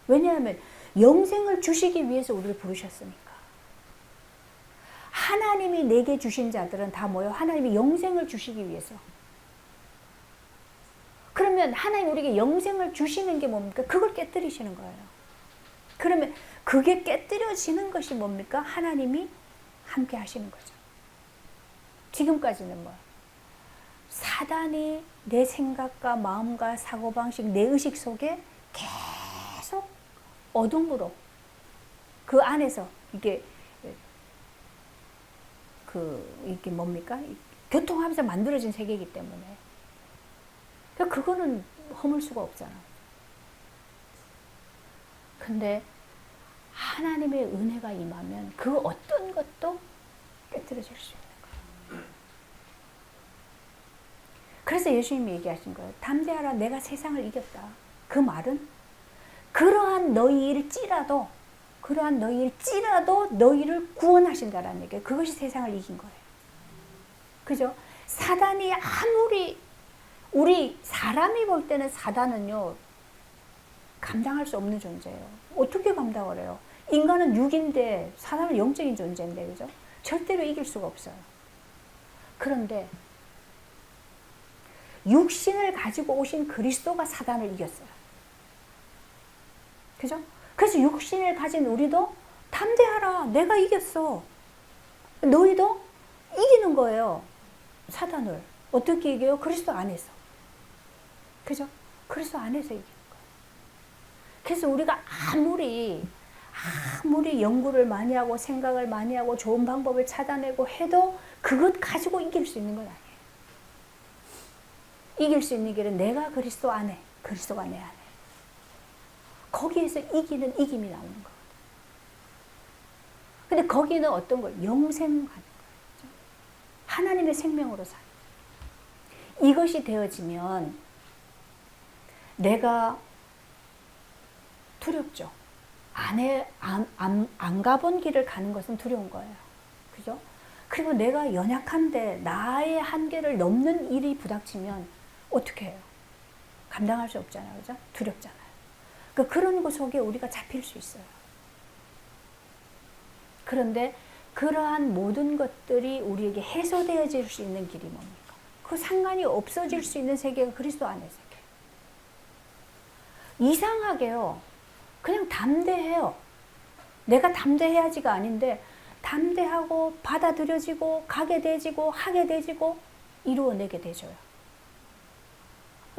왜냐하면 영생을 주시기 위해서 우리를 부르셨으니까. 하나님이 내게 주신 자들은 다 뭐예요? 하나님이 영생을 주시기 위해서. 그러면 하나님 우리에게 영생을 주시는 게 뭡니까? 그걸 깨뜨리시는 거예요. 그러면 그게 깨뜨려지는 것이 뭡니까? 하나님이 함께 하시는 거죠. 지금까지는 사단이 내 생각과 마음과 사고방식, 내 의식 속에 계속 어둠으로 그 안에서 이게 이게 뭡니까? 교통하면서 만들어진 세계이기 때문에. 그러니까 그거는 허물 수가 없잖아. 근데 하나님의 은혜가 임하면 그 어떤 것도 깨뜨려질 수 있는 거예요. 그래서 예수님이 얘기하신 거예요. 담대하라, 내가 세상을 이겼다. 그 말은 그러한 너희일지라도 너희를 구원하신다라는 얘기예요. 그것이 세상을 이긴 거예요. 그죠? 사단이 아무리 우리 사람이 볼 때는 사단은요 감당할 수 없는 존재예요. 어떻게 감당을 해요? 인간은 육인데 사단은 영적인 존재인데, 그죠? 절대로 이길 수가 없어요. 그런데 육신을 가지고 오신 그리스도가 사단을 이겼어요. 그죠? 그래서 육신을 가진 우리도 담대하라, 내가 이겼어. 너희도 이기는 거예요. 사단을. 어떻게 이겨요? 그리스도 안에서. 그죠? 그리스도 안에서 이기는 거예요. 그래서 우리가 아무리 연구를 많이 하고 생각을 많이 하고 좋은 방법을 찾아내고 해도 그것 가지고 이길 수 있는 건 아니에요. 이길 수 있는 길은 내가 그리스도 안에, 그리스도가 내 안에. 거기에서 이기는 이김이 나오는 거거든요. 근데 거기는 어떤 걸? 영생하는 거예요. 하나님의 생명으로 사는 거예요. 이것이 되어지면 내가 두렵죠. 안 가본 길을 가는 것은 두려운 거예요. 그죠? 그리고 내가 연약한데 나의 한계를 넘는 일이 부닥치면 어떻게 해요? 감당할 수 없잖아요. 그죠? 두렵잖아요. 그러니까 그런 것 속에 우리가 잡힐 수 있어요. 그런데 그러한 모든 것들이 우리에게 해소되어질 수 있는 길이 뭡니까? 그 상관이 없어질 수 있는 세계가 그리스도 안의 세계. 이상하게요. 그냥 담대해요. 내가 담대해야지가 아닌데 담대하고 받아들여지고 가게 되지고 하게 되지고 이루어내게 되줘요.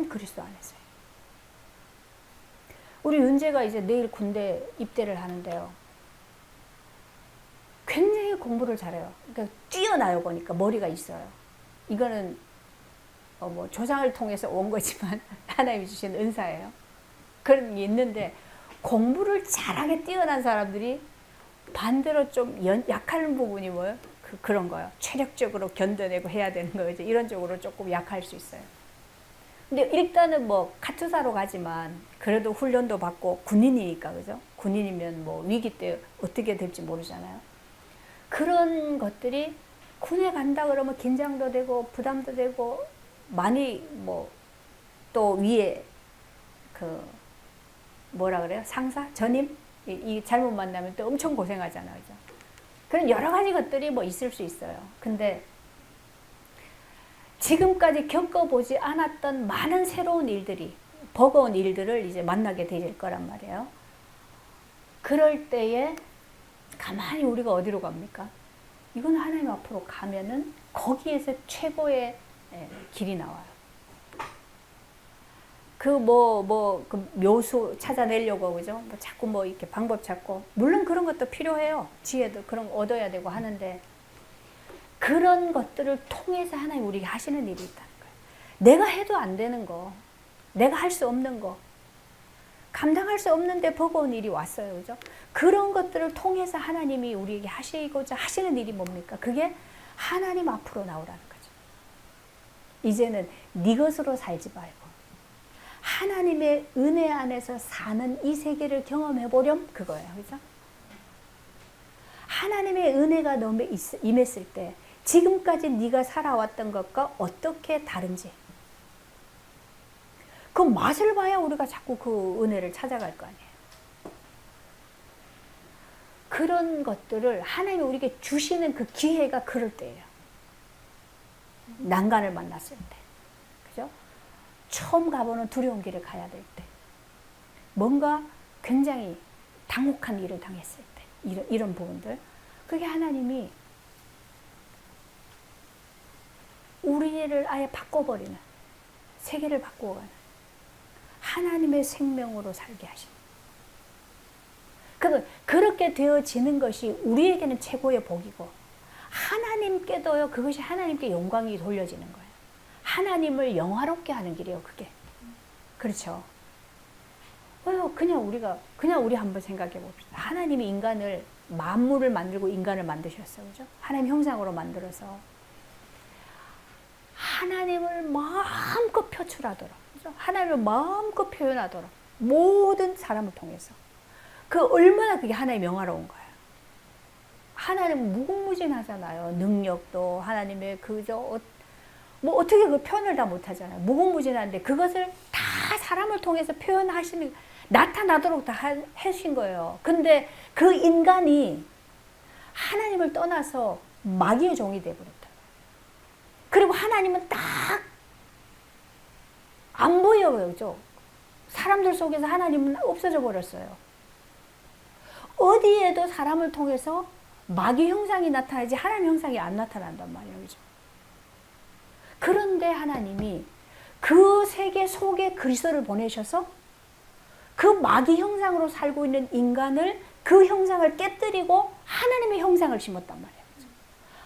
그리스도 안에서요. 우리 윤재가 이제 내일 군대 입대를 하는데요. 굉장히 공부를 잘해요. 그러니까 뛰어나요. 보니까 머리가 있어요. 이거는 뭐 조상을 통해서 온 거지만 하나님이 주신 은사예요. 그런 게 있는데 공부를 잘하게 뛰어난 사람들이 반대로 좀 약한 부분이 뭐예요? 그런 거예요. 체력적으로 견뎌내고 해야 되는 거죠. 이런 쪽으로 조금 약할 수 있어요. 근데 일단은 뭐 카투사로 가지만 그래도 훈련도 받고 군인이니까, 그죠? 군인이면 뭐 위기 때 어떻게 될지 모르잖아요. 그런 것들이 군에 간다 그러면 긴장도 되고 부담도 되고 많이 뭐 또 위에 뭐라 그래요? 상사? 전임? 이 잘못 만나면 또 엄청 고생하잖아요. 그죠? 그런 여러 가지 것들이 뭐 있을 수 있어요. 근데 지금까지 겪어보지 않았던 많은 새로운 일들이, 버거운 일들을 이제 만나게 될 거란 말이에요. 그럴 때에 가만히 우리가 어디로 갑니까? 이건 하나님 앞으로 가면은 거기에서 최고의 길이 나와요. 그 묘수 찾아내려고, 그죠? 뭐 자꾸 뭐 이렇게 방법 찾고. 물론 그런 것도 필요해요. 지혜도 그런 거 얻어야 되고 하는데, 그런 것들을 통해서 하나님 우리에게 하시는 일이 있다는 거예요. 내가 해도 안 되는 거, 내가 할 수 없는 거, 감당할 수 없는데 버거운 일이 왔어요. 그죠? 그런 것들을 통해서 하나님이 우리에게 하시고자 하시는 일이 뭡니까? 그게 하나님 앞으로 나오라는 거죠. 이제는 네 것으로 살지 말고 하나님의 은혜 안에서 사는 이 세계를 경험해 보렴, 그거예요. 그죠? 하나님의 은혜가 너무 임했을 때 지금까지 네가 살아왔던 것과 어떻게 다른지 그 맛을 봐야 우리가 자꾸 그 은혜를 찾아갈 거 아니에요. 그런 것들을 하나님이 우리에게 주시는 그 기회가 그럴 때예요. 난간을 만났을 때. 그죠? 처음 가보는 두려운 길을 가야 될 때. 뭔가 굉장히 당혹한 일을 당했을 때. 이런 부분들. 그게 하나님이 우리를 아예 바꿔버리는, 세계를 바꾸어가는 하나님의 생명으로 살게 하시는. 그렇게 되어지는 것이 우리에게는 최고의 복이고 하나님께도요, 그것이 하나님께 영광이 돌려지는 거예요. 하나님을 영화롭게 하는 길이에요, 그게. 그렇죠. 그냥 우리 한번 생각해 봅시다. 하나님이 인간을, 만물을 만들고 인간을 만드셨어요. 그죠? 하나님 형상으로 만들어서 하나님을 마음껏 표출하도록, 그죠? 하나님을 마음껏 표현하도록 모든 사람을 통해서. 얼마나 그게 하나님의 명화로운 거예요. 하나님은 무궁무진하잖아요. 능력도 하나님의 뭐 어떻게 그 표현을 다 못하잖아요. 무궁무진한데 그것을 다 사람을 통해서 표현하시는, 나타나도록 다 하신 거예요. 근데 그 인간이 하나님을 떠나서 마귀의 종이 되어버렸다. 그리고 하나님은 딱 안 보여요. 그죠? 사람들 속에서 하나님은 없어져 버렸어요. 어디에도 사람을 통해서 마귀 형상이 나타나지 하나님 형상이 안 나타난단 말이에요. 그죠? 그런데 하나님이 그 세계 속에 그리스도를 보내셔서 그 마귀 형상으로 살고 있는 인간을, 그 형상을 깨뜨리고 하나님의 형상을 심었단 말이에요. 그죠?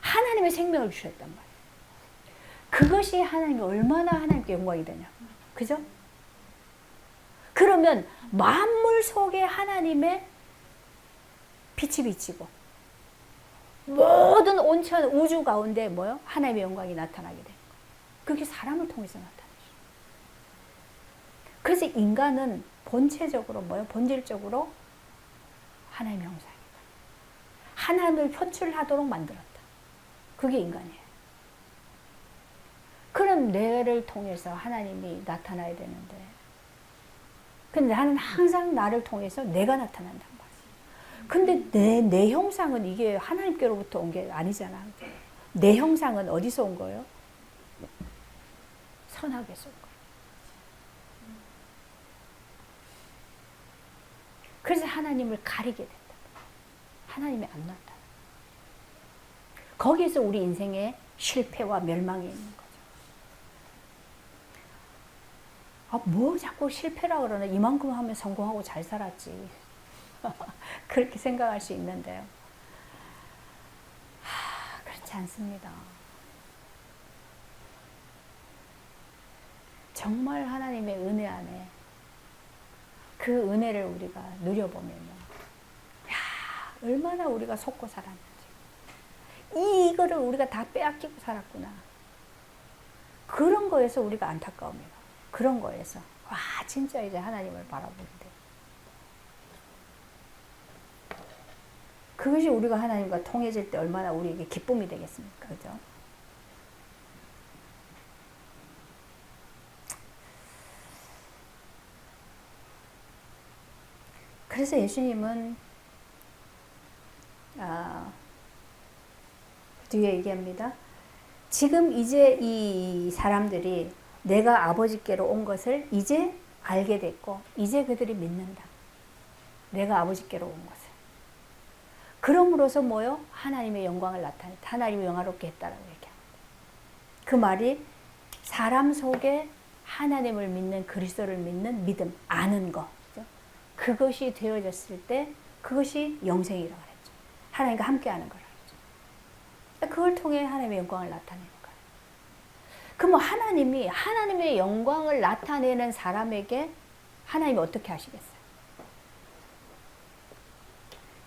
하나님의 생명을 주셨단 말이에요. 그것이 하나님이 얼마나 하나님께 영광이 되냐. 그죠? 그러면 만물 속에 하나님의 빛이 비치고 모든 온천 우주 가운데 뭐요? 하나님의 영광이 나타나게 되는 거예요. 그게 사람을 통해서 나타나죠. 그래서 인간은 본체적으로 뭐요? 본질적으로 하나님의 형상이다. 하나님을 표출하도록 만들었다. 그게 인간이에요. 그럼 뇌를 통해서 하나님이 나타나야 되는데, 근데 나는 항상 나를 통해서 내가 나타난단 말이에요. 근데 내 형상은 이게 하나님께로부터 온 게 아니잖아. 내 형상은 어디서 온 거예요? 선악에서 온 거예요. 그래서 하나님을 가리게 된다. 하나님이 안 나타나. 거기에서 우리 인생의 실패와 멸망이 있는 거죠. 뭐 자꾸 실패라 그러나, 이만큼 하면 성공하고 잘 살았지. 그렇게 생각할 수 있는데요. 그렇지 않습니다. 정말 하나님의 은혜 안에 그 은혜를 우리가 누려보면요. 얼마나 우리가 속고 살았는지. 이거를 우리가 다 빼앗기고 살았구나. 그런 거에서 우리가 안타까움이에요. 그런 거에서 진짜 이제 하나님을 바라보는데, 그것이 우리가 하나님과 통해질 때 얼마나 우리에게 기쁨이 되겠습니까? 그죠? 그래서 예수님은 뒤에 얘기합니다. 지금 이제 이 사람들이 내가 아버지께로 온 것을 이제 알게 됐고 이제 그들이 믿는다. 내가 아버지께로 온 것을. 그럼으로써 뭐요? 하나님의 영광을 나타냈다. 하나님을 영화롭게 했다라고 얘기합니다. 그 말이 사람 속에 하나님을 믿는, 그리스도를 믿는 믿음, 아는 거. 그것이 되어졌을 때 그것이 영생이라고 그랬죠. 하나님과 함께하는 거라고 그랬죠. 그걸 통해 하나님의 영광을 나타내는 거예요. 그럼 하나님이 하나님의 영광을 나타내는 사람에게 하나님이 어떻게 하시겠어요?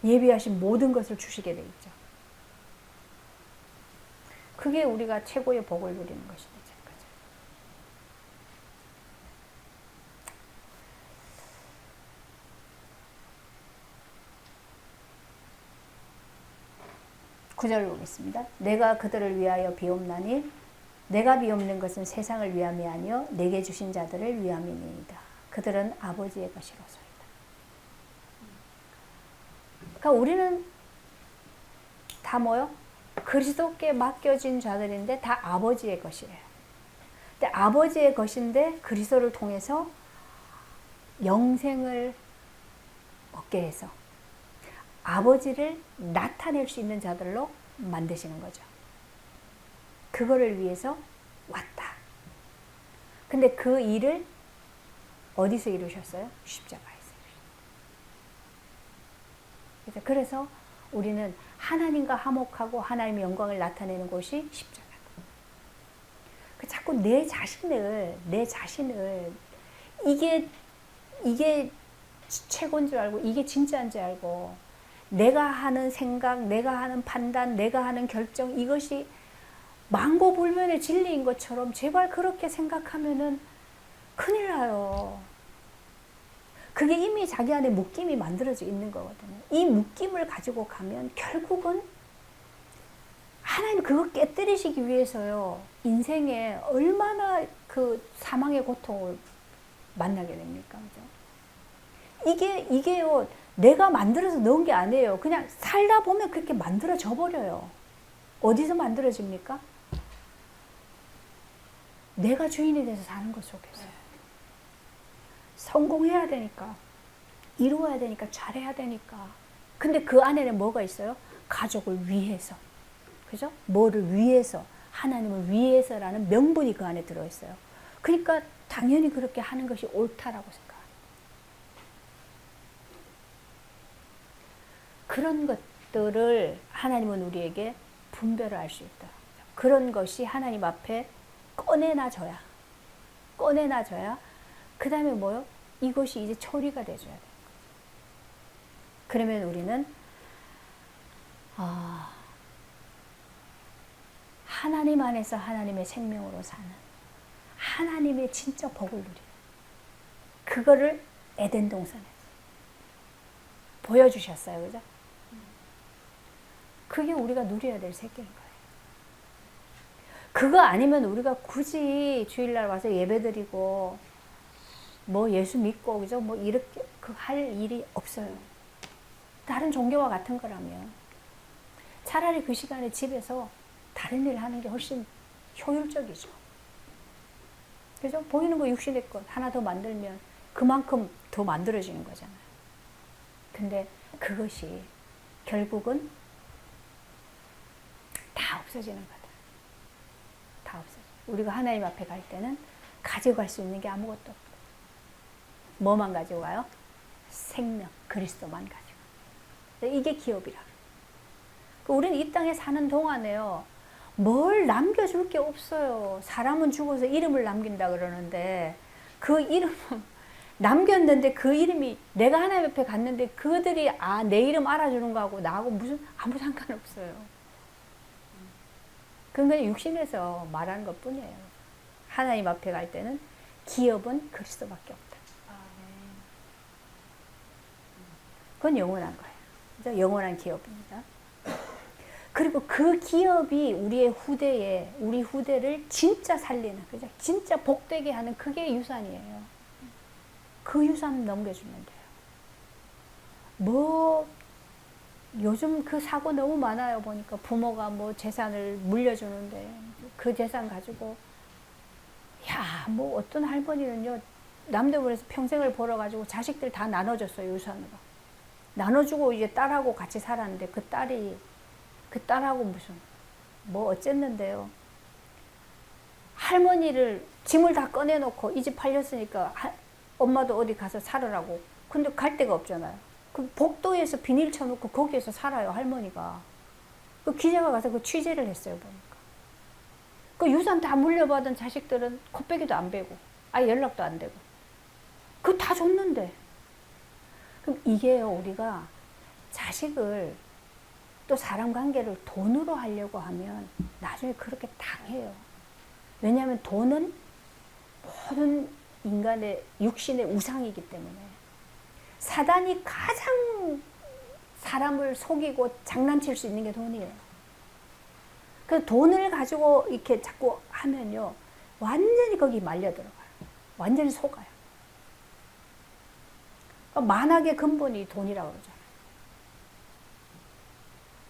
예비하신 모든 것을 주시게 돼 있죠. 그게 우리가 최고의 복을 누리는 것이 되죠. 구절을 보겠습니다. 내가 그들을 위하여 비옵나니 내가 비옵는 것은 세상을 위함이 아니요 내게 주신 자들을 위함이니이다. 그들은 아버지의 것이로소이다. 그러니까 우리는 다 뭐요? 그리스도께 맡겨진 자들인데 다 아버지의 것이에요. 근데 아버지의 것인데 그리스도를 통해서 영생을 얻게 해서 아버지를 나타낼 수 있는 자들로 만드시는 거죠. 그거를 위해서 왔다. 근데 그 일을 어디서 이루셨어요? 십자가에서. 그래서 우리는 하나님과 화목하고 하나님의 영광을 나타내는 곳이 십자가. 자꾸 내 자신을 이게 최고인 줄 알고 이게 진짜인 줄 알고 내가 하는 생각, 내가 하는 판단, 내가 하는 결정 이것이 만고불변의 진리인 것처럼 제발 그렇게 생각하면은 큰일 나요. 그게 이미 자기 안에 묶임이 만들어져 있는 거거든요. 이 묶임을 가지고 가면 결국은 하나님 그거 깨뜨리시기 위해서요. 인생에 얼마나 그 사망의 고통을 만나게 됩니까? 그죠? 이게요. 내가 만들어서 넣은 게 아니에요. 그냥 살다 보면 그렇게 만들어져 버려요. 어디서 만들어집니까? 내가 주인이 돼서 사는 것 속에서. 성공해야 되니까, 이루어야 되니까, 잘해야 되니까. 근데 그 안에는 뭐가 있어요? 가족을 위해서. 그죠? 뭐를 위해서, 하나님을 위해서라는 명분이 그 안에 들어있어요. 그러니까 당연히 그렇게 하는 것이 옳다라고 생각합니다. 그런 것들을 하나님은 우리에게 분별을 할 수 있다. 그런 것이 하나님 앞에 꺼내놔줘야 그 다음에 뭐요? 이것이 이제 처리가 돼줘야 돼요. 그러면 우리는 하나님 안에서 하나님의 생명으로 사는 하나님의 진짜 복을 누리는 그거를 에덴 동산에서 보여주셨어요. 그죠? 그게 우리가 누려야 될 새끼인 거예요. 그거 아니면 우리가 굳이 주일날 와서 예배드리고 뭐 예수 믿고 그죠? 뭐 이렇게 할 일이 없어요. 다른 종교와 같은 거라면 차라리 그 시간에 집에서 다른 일 하는 게 훨씬 효율적이죠. 그죠? 보이는 거 육신의 것 하나 더 만들면 그만큼 더 만들어지는 거잖아요. 근데 그것이 결국은 다 없어지는 거다. 다 없어져. 우리가 하나님 앞에 갈 때는 가져갈 수 있는 게 아무것도 없다. 뭐만 가지고 가요? 생명, 그리스도만 가지고. 이게 기업이라. 우리는 이 땅에 사는 동안에요. 뭘 남겨줄 게 없어요. 사람은 죽어서 이름을 남긴다 그러는데 그 이름은 남겼는데 그 이름이 내가 하나님 앞에 갔는데 그들이 내 이름 알아주는 거하고 나하고 아무 상관없어요. 그건 그냥 육신에서 말하는 것 뿐이에요. 하나님 앞에 갈 때는 기업은 그리스도밖에 없다. 그건 영원한 거예요. 그죠? 영원한 기업입니다. 그리고 그 기업이 우리 후대를 진짜 살리는, 그죠? 진짜 복되게 하는 그게 유산이에요. 그 유산 넘겨주면 돼요. 요즘 그 사고 너무 많아요. 보니까 부모가 뭐 재산을 물려주는데 그 재산 가지고 어떤 할머니는요 남대문에서 평생을 벌어가지고 자식들 다 나눠줬어요. 유산으로 나눠주고 이제 딸하고 같이 살았는데 그 딸하고 무슨 어쨌는데요. 할머니를 짐을 다 꺼내놓고 이 집 팔렸으니까 엄마도 어디 가서 살으라고. 근데 갈 데가 없잖아요. 그 복도에서 비닐 쳐놓고 거기에서 살아요, 할머니가. 그 기자가 가서 그 취재를 했어요, 보니까. 그 유산 다 물려받은 자식들은 코빼기도 안 베고, 연락도 안 되고. 그거 다 줬는데. 그럼 이게요, 우리가 자식을 또 사람 관계를 돈으로 하려고 하면 나중에 그렇게 당해요. 왜냐하면 돈은 모든 인간의 육신의 우상이기 때문에. 사단이 가장 사람을 속이고 장난칠 수 있는 게 돈이에요. 그 돈을 가지고 이렇게 자꾸 하면요, 완전히 거기 말려 들어가요. 완전히 속아요. 그러니까 만악의 근본이 돈이라고 그러잖아요.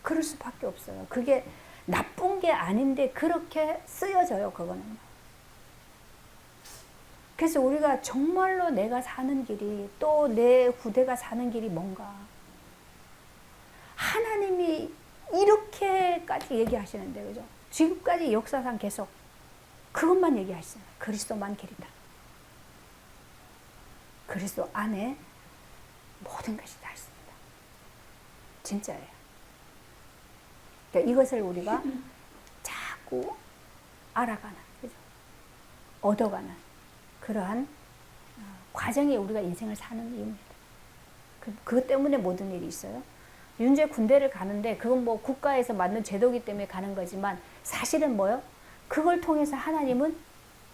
그럴 수밖에 없어요. 그게 나쁜 게 아닌데 그렇게 쓰여져요, 그거는. 그래서 우리가 정말로 내가 사는 길이 또 내 후대가 사는 길이 뭔가 하나님이 이렇게까지 얘기하시는데 그죠? 지금까지 역사상 계속 그것만 얘기하시잖아요. 그리스도만 길이다. 그리스도 안에 모든 것이 다 있습니다. 진짜예요. 그러니까 이것을 우리가 자꾸 알아가는, 그죠? 얻어가는 그러한 과정에 우리가 인생을 사는 이유입니다. 그것 때문에 모든 일이 있어요. 윤재 군대를 가는데 그건 뭐 국가에서 만든 제도기 때문에 가는 거지만 사실은 뭐요? 그걸 통해서 하나님은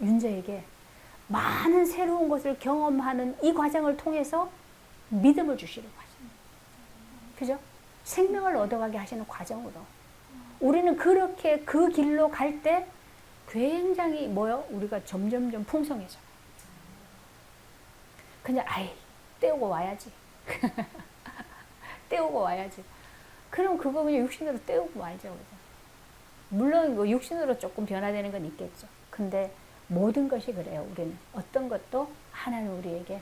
윤재에게 많은 새로운 것을 경험하는 이 과정을 통해서 믿음을 주시려고 하십니다. 그죠? 생명을 얻어가게 하시는 과정으로. 우리는 그렇게 그 길로 갈 때 굉장히 뭐요? 우리가 점점점 풍성해져. 그냥 때우고 와야지. 때우고 와야지. 그럼 그거 그냥 육신으로 때우고 말죠. 그죠? 물론 뭐 육신으로 조금 변화되는 건 있겠죠. 근데 모든 것이 그래요. 우리는 어떤 것도 하나님 우리에게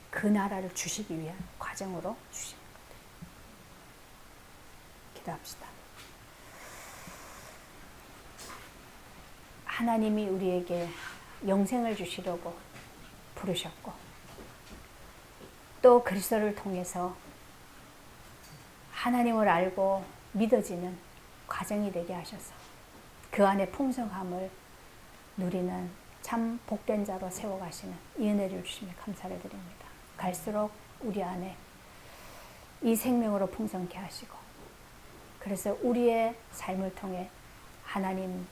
그 나라를 주시기 위한 과정으로 주시는 것들. 기도합시다. 하나님이 우리에게 영생을 주시려고 부르셨고 또 그리스도를 통해서 하나님을 알고 믿어지는 과정이 되게 하셔서 그 안에 풍성함을 누리는 참 복된 자로 세워가시는 이 은혜를 주시며 감사를 드립니다. 갈수록 우리 안에 이 생명으로 풍성케 하시고 그래서 우리의 삶을 통해 하나님을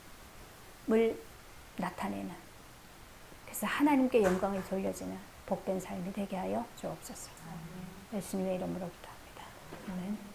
나타내는 그래서 하나님께 영광이 돌려지는 복된 삶이 되게 하여 주옵소서. 예수님의 이름으로 기도합니다. 아멘.